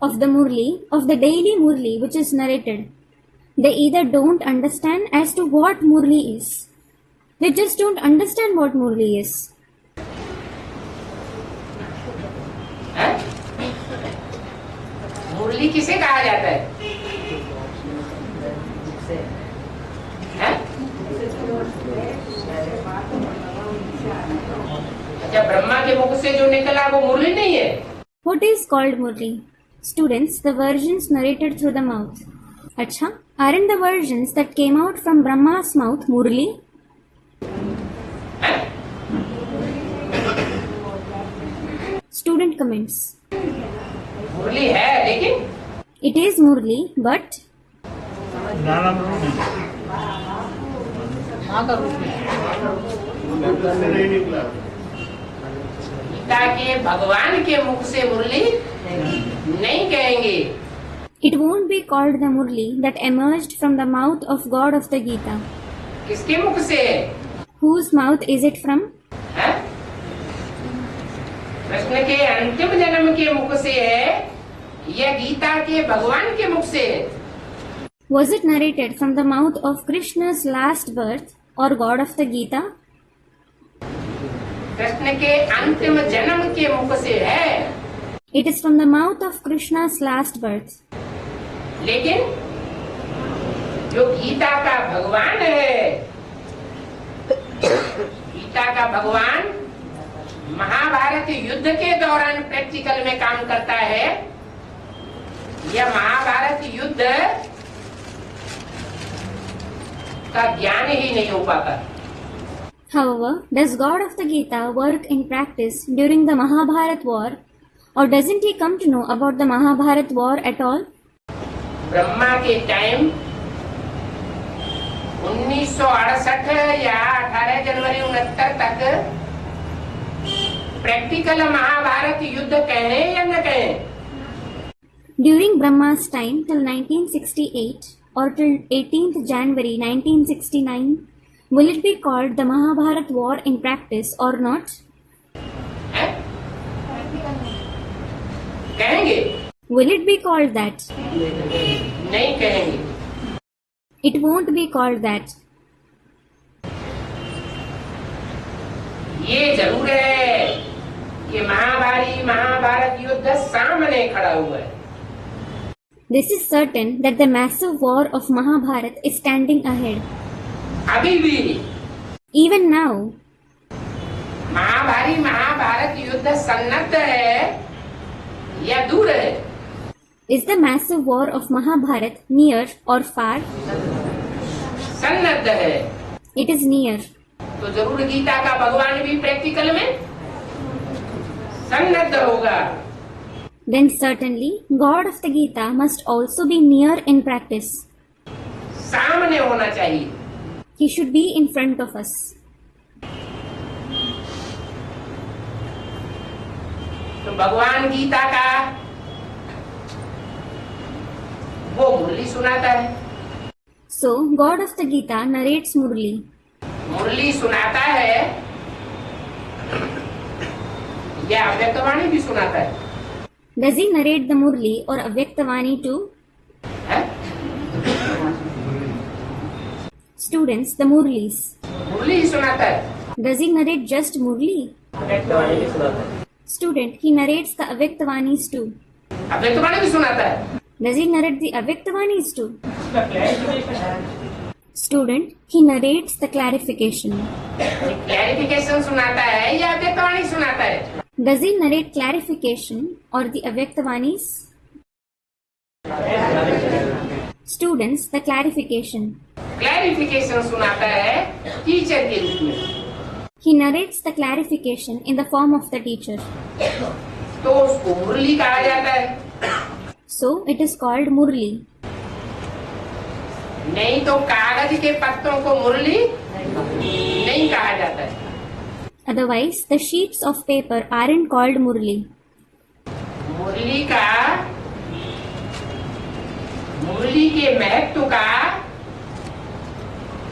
Of the Murli, of the daily Murli which is narrated, they either don't understand as to what Murli is. They just don't understand what Murli is. हैं? मुरली किसे कहा जाता है? हैं? अच्छा, ब्रह्मा के मुख से जो निकला वो मुरली नहीं है। What is called Murli? Students, the versions narrated through the mouth. Acha, aren't the versions that came out from Brahma's mouth Murli? हैं? Student comments. मुरली है लेकिन It is Murli, but Gita के भगवान के मुख से मुरली नहीं कहेंगे। it won't be called the Murli that emerged from the mouth of God of the Gita. किसके मुख से? Whose mouth is it from? हैं? कृष्ण के अंतिम जन्म के मुख से है या गीता के भगवान के मुख से है? Was it narrated from the mouth of Krishna's last birth or God of the Gita? Krishna के अंतिम जन्म के मुख से है, It is from the mouth of Krishna's last birth. लेकिन जो गीता का भगवान है, गीता का भगवान महाभारत युद्ध के दौरान प्रैक्टिकल में काम करता है या महाभारत युद्ध का ज्ञान ही नहीं हो पाता। However, does God of the Gita work in practice during the Mahabharat war, or doesn't he come to know about the Mahabharat war at all? Brahma के टाइम 1968 या 18 जनवरी 69 तक प्रैक्टिकल महाभारत युद्ध कहें या न कहें? During Brahma's time till 1968 or till 18th January 1969, will it be called the Mahabharat war in practice or not? हैं? कहेंगे? Will it be called that? नहीं कहेंगे। It won't be called that. ये जरूर है कि महाभारत युद्ध सामने खड़ा हुआ है। This is certain that the massive war of Mahabharat is standing ahead. अभी भी Even now, महाभारत युद्ध सन्नद्ध है या दूर है? is the massive war of Mahabharat near or far? सन्नद्ध है। It is near. तो जरूर गीता का भगवान भी प्रैक्टिकल में सन्नद्ध होगा। Then certainly God of the Gita must also be near in practice. सामने होना चाहिए। He should be in front of us. तो भगवान गीता का वो मुरली सुनाता है। So, God of the Gita narrates Murli. मुरली सुनाता है या अव्यक्तवाणी भी सुनाता है? Does he narrate the Murli or Avyaktavani too? है? Students, the Murlis. मुरली ही सुनाता है। Does he narrate just Murli? Student, he narrates the Avyaktavanis too. अव्यक्तवाणी भी सुनाता है। Does he narrate the Avyaktavanis too? Student, he narrates the clarification. Clarification सुनाता है या अव्यक्तवाणी सुनाता है? Does he narrate clarification or the Avyaktavanis? Students, the clarification. Clarification सुनाता है टीचर के रूप में। He narrates the clarification in the form of the teacher. तो उसको मुरली कहा जाता है। So, it is called Murli. नहीं तो कागज के पत्तों को मुरली नहीं कहा जाता है। Otherwise, the sheets of paper aren't called Murli. मुरली के महत्व का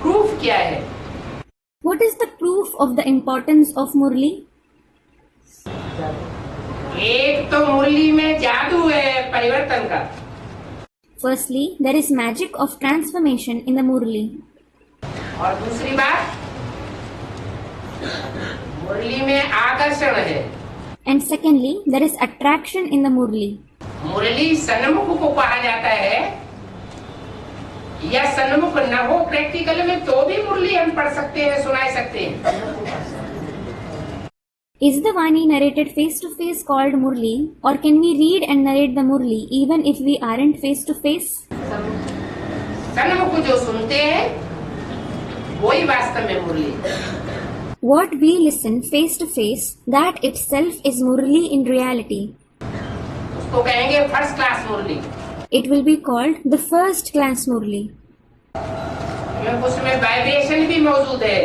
प्रूफ क्या है? What is the proof of the importance of Murli? एक तो मुरली में जादू है परिवर्तन का। Firstly, there is magic of transformation in the Murli. और दूसरी बात, मुरली में आकर्षण है। And secondly, there is attraction in the Murli. मुरली सन्मुख को कहा जाता है या सन्मुख न हो प्रैक्टिकल में तो भी मुरली हम पढ़ सकते हैं, सुना सकते हैं। Is the Vani narrated face to face called Murli, or can we read and narrate the Murli even if we aren't face to face? सन्मुख जो सुनते हैं वही वास्तव में मुरली। What we listen face to face, that itself is Murli in reality. उसको कहेंगे first class Murli. It will be called the first class Murli. क्योंकि उसमें वाइब्रेशन भी मौजूद है।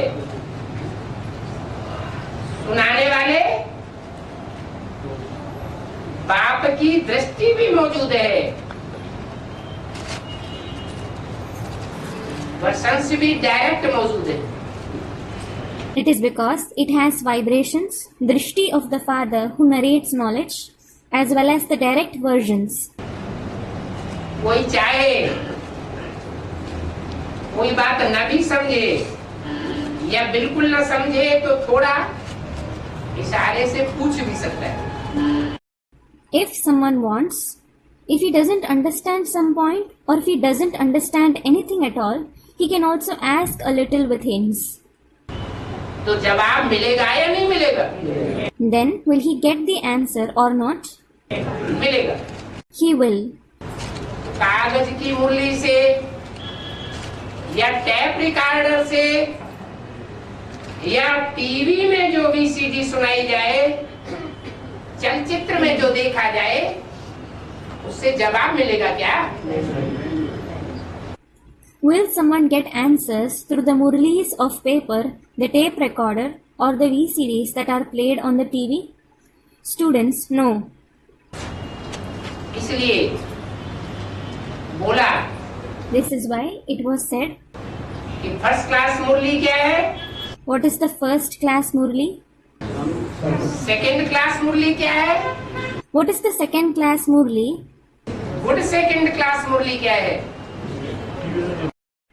सुनाने वाले बाप की दृष्टि भी मौजूद है, वर्षंस भी डायरेक्ट मौजूद है। It is because it has vibrations, drishti of the Father who narrates knowledge, as well as the direct versions. कोई चाहे कोई बात न भी समझे या बिल्कुल न समझे तो थोड़ा इशारे से पूछ भी सकता है। If someone wants, if he doesn't understand some point, or if he doesn't understand anything at all, he can also ask a little with hints. तो जवाब मिलेगा या नहीं मिलेगा? Then, will he get the answer or not? मिलेगा। He will. कागज की मुरली से या टैप रिकॉर्डर से या टीवी में जो वीसीडी सुनाई जाए, चलचित्र में जो देखा जाए, उससे जवाब मिलेगा क्या? Will someone get answers through the murlis of paper, the tape recorder, or the VCDs that are played on the TV? Students, no. इसलिए बोला This is why it was said, कि फर्स्ट क्लास मुरली क्या है, what is the first class murli? Second class murli क्या है, What is the second class murli? Good second class murli क्या है,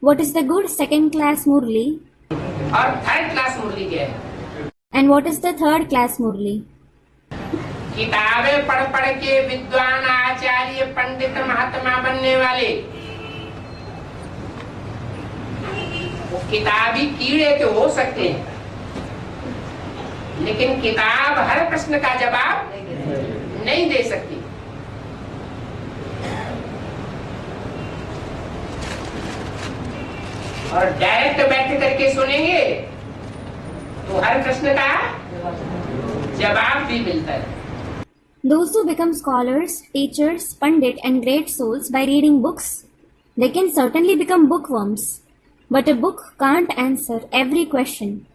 What is the good second class murli? और third class murli क्या है। And what is the third class murli? किताबें पढ़ पढ़ के विद्वान आचार्य पंडित महात्मा बनने वाले वो किताबी कीड़े तो हो सकते हैं, लेकिन किताब हर प्रश्न का जवाब नहीं दे सकती। और डायरेक्ट बैठ करके सुनेंगे तो हर प्रश्न का जवाब भी मिलता है। Those who become scholars, teachers, pandit and great souls by reading books They can certainly become bookworms, but a book can't answer every question.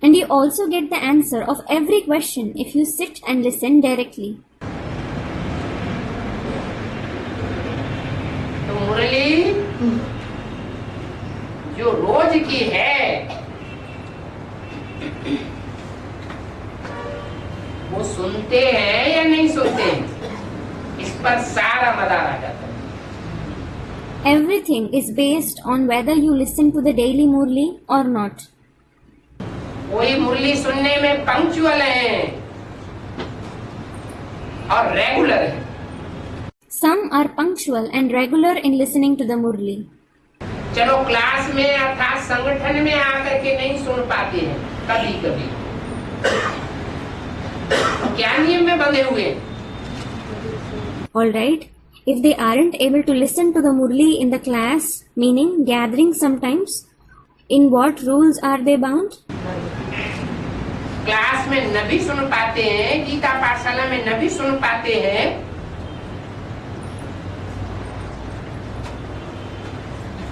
And you also get the answer of every question if you sit and listen directly. तो मुरली जो रोज की है वो सुनते हैं या नहीं सुनते हैं, इस पर सारा मदार आ जाता है। Everything is based on whether you listen to the daily Murli or not. कोई मुरली सुनने में पंक्चुअल है और रेगुलर है। Some are punctual and regular in listening to the Murli. चलो क्लास में अर्थात संगठन में आकर के नहीं सुन पाते हैं कभी कभी, तो क्या नियम में बंधे हुए हैं? Alright, if they aren't able to listen to the Murli in the class, meaning gathering sometimes, in what rules are they bound? Class में न भी सुन पाते हैं, गीता पाठशाला में न भी सुन पाते हैं,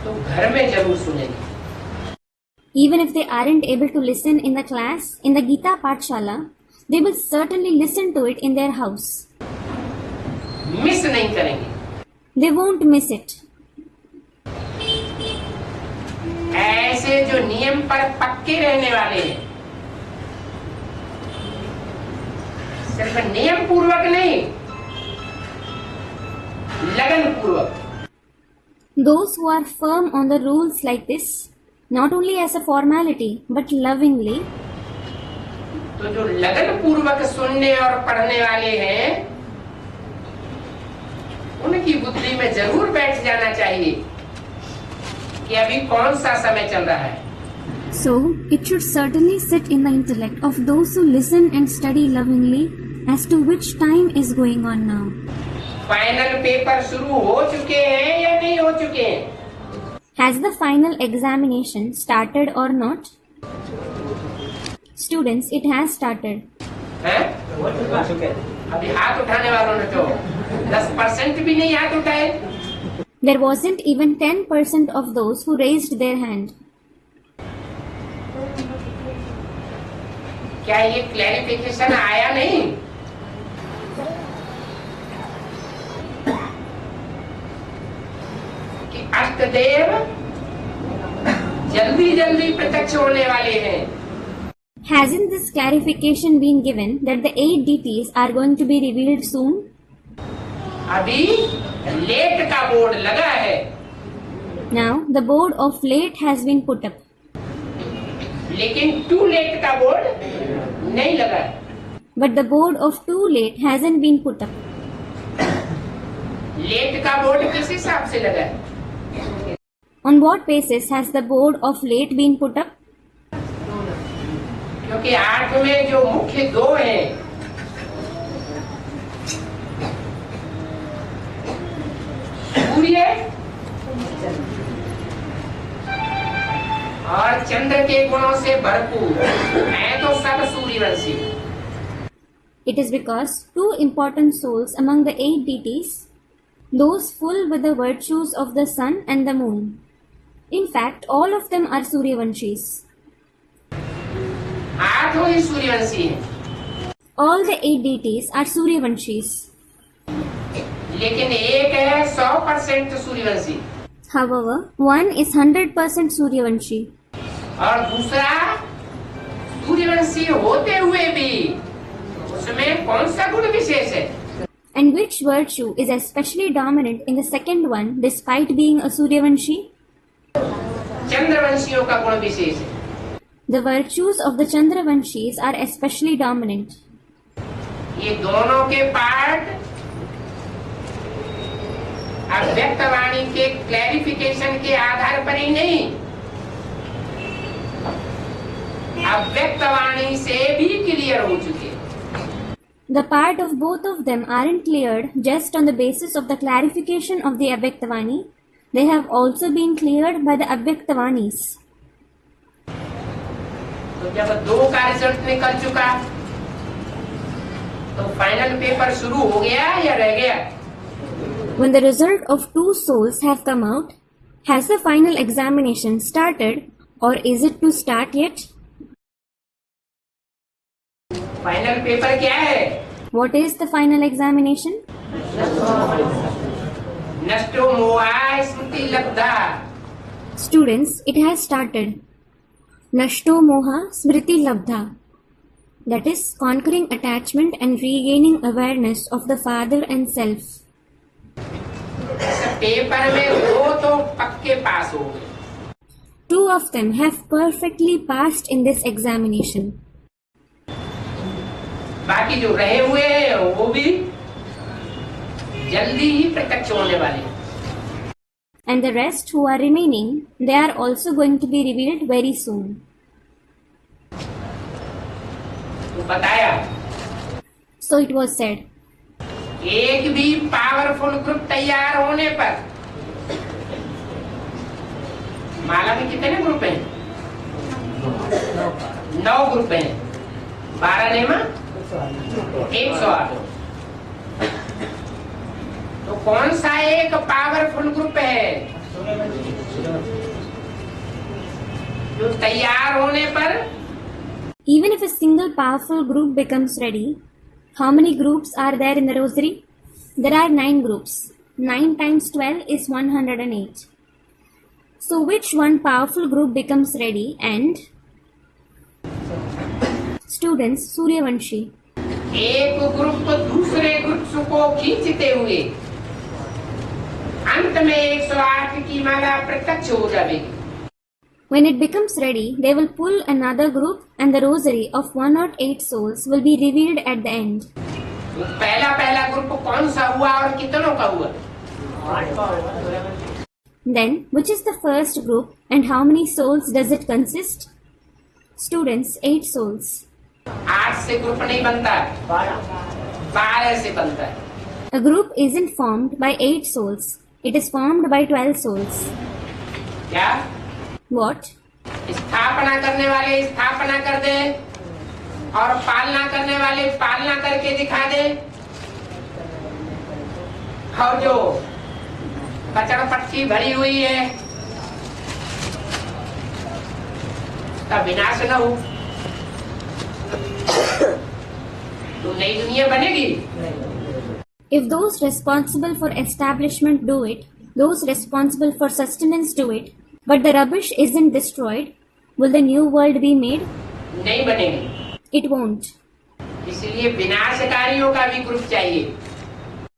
तो घर में जरूर सुनेंगे। Even if they aren't able to listen in the class, in the Gita Pathshala, they will certainly listen to it in their house. Miss नहीं करेंगे। They won't miss it. ऐसे जो नियम पर पक्के रहने वाले हैं, सिर्फ नियम पूर्वक नहीं, लगन पूर्वक। Those who are firm on the rules like this, not only as a formality but lovingly, तो जो लगन पूर्वक सुनने और पढ़ने वाले हैं, उनकी बुद्धि में जरूर बैठ जाना चाहिए कि अभी कौन सा समय चल रहा है। so it should certainly sit in the intellect of those who listen and study lovingly as to which time is going on now. Final paper शुरू हो चुके हैं या नहीं हो चुके हैं? Has the final examination started or not? Students, it has started. हैं? अभी हाथ उठाने वालों ने तो 10% भी नहीं हाथ उठाए। There wasn't even 10% of those who raised their hand. क्या ये क्लैरिफिकेशन आया नहीं? कि अष्टदेव जल्दी जल्दी प्रत्यक्ष होने वाले हैं। Hasn't this clarification been given that the 8 deities are going to be revealed soon? अभी लेट का बोर्ड लगा है, Now, the board of late has been put up. लेकिन टू लेट का बोर्ड नहीं लगा है। But the board of too late hasn't been put up. लेट का बोर्ड किस हिसाब से लगा है? On what basis has the board of late been put up? क्योंकि 8 में जो मुख्य 2 हैं, सूर्य और चंद्र के गुणों से भरपूर है, तो सब Suryavanshi. It is because 2 important souls among the 8 deities, those full with the virtues of the sun and the moon. In fact, all of them are Suryavanshis. 8 ही सूर्यवंशी हैं, All the 8 deities are Suryavanshis. लेकिन एक है 100% Suryavanshi However, one is 100% Suryavanshi. और दूसरा सूर्यवंशी होते हुए भी उसमें कौन सा गुण विशेष है? And which virtue is especially dominant in the second one despite being a Suryavanshi? चंद्रवंशियों का गुण विशेष है। The virtues of the Chandravanshis are especially dominant. ये दोनों के पार्ट अव्यक्त वाणी के क्लैरिफिकेशन के आधार पर ही नहीं, अव्यक्त वाणी से भी क्लियर हो चुके। The part of both of them aren't cleared just on the basis of the clarification of the Avyaktavani. They have also been cleared by the Avyaktavanis. तो जब 2 का रिजल्ट निकल चुका तो फाइनल पेपर शुरू हो गया या रह गया? When the result of two souls have come out, has the final examination started or is it to start yet? Final paper क्या है? What is the final examination? नष्टो मोहा स्मृति लब्धा. Students, it has started. Nashto moha smriti labdha. That is conquering attachment and regaining awareness of the father and self. इस paper में वो तो पक्के पास हो गए. Two of them have perfectly passed in this examination. बाकी जो रहे हुए हैं वो भी जल्दी ही प्रत्यक्ष होने वाले हैं. And the rest who are remaining, they are also going to be revealed very soon. तो बताया. So it was said, एक भी पावरफुल ग्रुप तैयार होने पर, माला में कितने ग्रुप हैं? 9 ग्रुप हैं. 12 नेमा 108. तो कौन सा एक पावरफुल ग्रुप है जो तैयार होने पर even if a single powerful group becomes ready, how many groups are there in the rosary? There are 9 groups. 9 times 12 is 108. So which one powerful group becomes ready and? Students, Suryavanshi. एक group दूसरे group को खींचते हुए अंत में 108 की माला प्रत्यक्ष हो जाएगी. When it becomes ready, they will pull another group and the rosary of 108 souls will be revealed at the end. तो पहला ग्रुप कौन सा हुआ और कितनों का हुआ? Then, which is the first group and how many souls does it consist? Students, 8 souls. 8 से ग्रुप नहीं बनता, 12 से बनता है. A group isn't formed by 8 souls. It is formed by 12 souls. क्या? What? स्थापना करने वाले स्थापना कर दे और पालना करने वाले पालना करके दिखा दे, और जो कचरा पट्टी भरी हुई है उसका विनाश न हो तो नई दुनिया बनेगी. If those responsible for establishment do it, those responsible for sustenance do it, but the rubbish isn't destroyed, will the new world be made? नहीं बनेगी. It won't. इसलिए विनाशकारियों का भी ग्रुप चाहिए.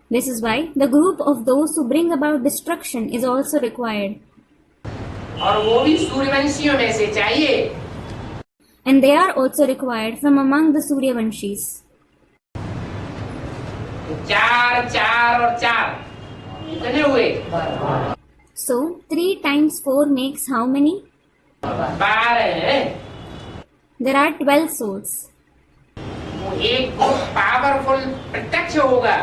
This is why the group of those who bring about destruction is also required. और वो भी सूर्यवंशियों में से चाहिए. And they are also required from among the Suryavanshis. 4, 4 और 4 कितने हुए? So, 3 times 4 makes how many? 12 है. There are 12 souls. वो एक ग्रुप पावरफुल प्रत्यक्ष होगा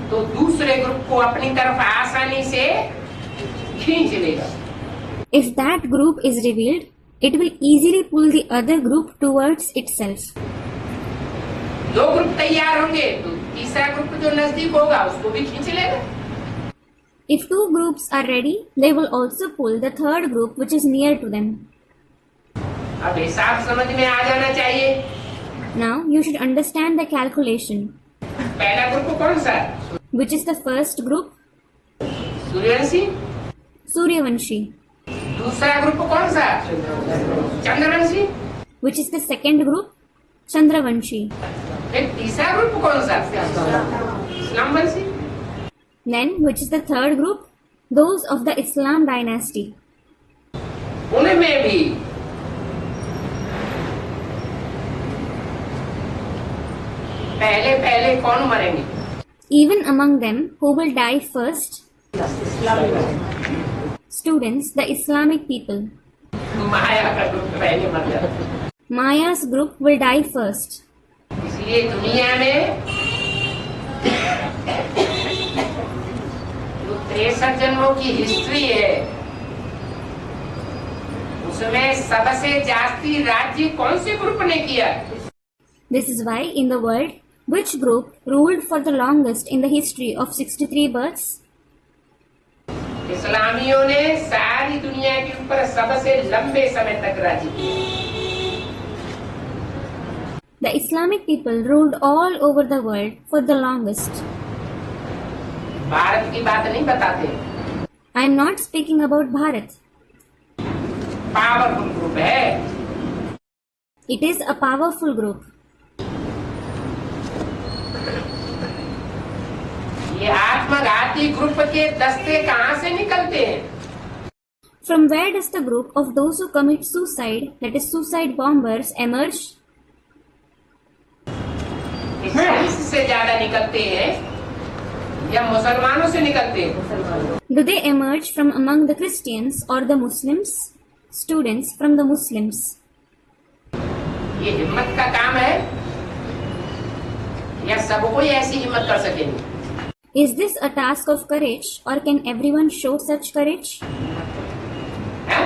तो दूसरे ग्रुप को अपनी तरफ आसानी से खींच लेगा. If that group is revealed, it will easily pull the other group towards itself. 2 group तैयार होंगे तो तीसरा ग्रुप जो नजदीक होगा उसको भी खींच लेगा. If 2 groups are ready, they will also pull the third group which is near to them. अब हिसाब समझ में आ जाना चाहिए. Now, you should understand the calculation. पहला ग्रुप कौन सा? Which is the first group? Suryavanshi. Suryavanshi. दूसरा ग्रुप कौन सा? Chandravanshi. Which is the second group? Chandravanshi. फिर तीसरा ग्रुप कौन सा? इस्लामवंशी. Then, which is the third group? Those of the Islam dynasty. उनमें भी पहले कौन मरेंगे? Even among them, who will die first? Students, the Islamic people. माया का ग्रुप पहले मर जाता. Maya's group will die first. इसलिए दुनिया में जो 63 जन्मों की हिस्ट्री है उसमें सबसे जास्ती राज्य कौन से ग्रुप ने किया? This is why in the world, Which group ruled for the longest in the history of 63 births? इस्लामियों ने सारी दुनिया के ऊपर सबसे लंबे समय तक राज्य किया। The Islamic people ruled all over the world for the longest. Bharat की बात नहीं बताते, I am not speaking about Bharat. Powerful group है। It is a powerful group. ये आत्मघाती ग्रुप के दस्ते कहाँ से निकलते हैं? From where does the group of those who commit suicide, that is suicide bombers, emerge? इस्लाम से ज्यादा निकलते हैं या मुसलमानों से निकलते हैं? Do they emerge from among the Christians or the Muslims? Students from the Muslims. ये हिम्मत का काम है या सब कोई ऐसी हिम्मत कर सकेंगे? Is this a task of courage or can everyone show such courage? हैं?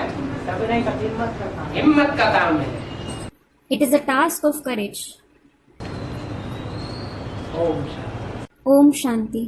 हिम्मत का काम है। It is a task of courage. Om Shanti. Om Shanti.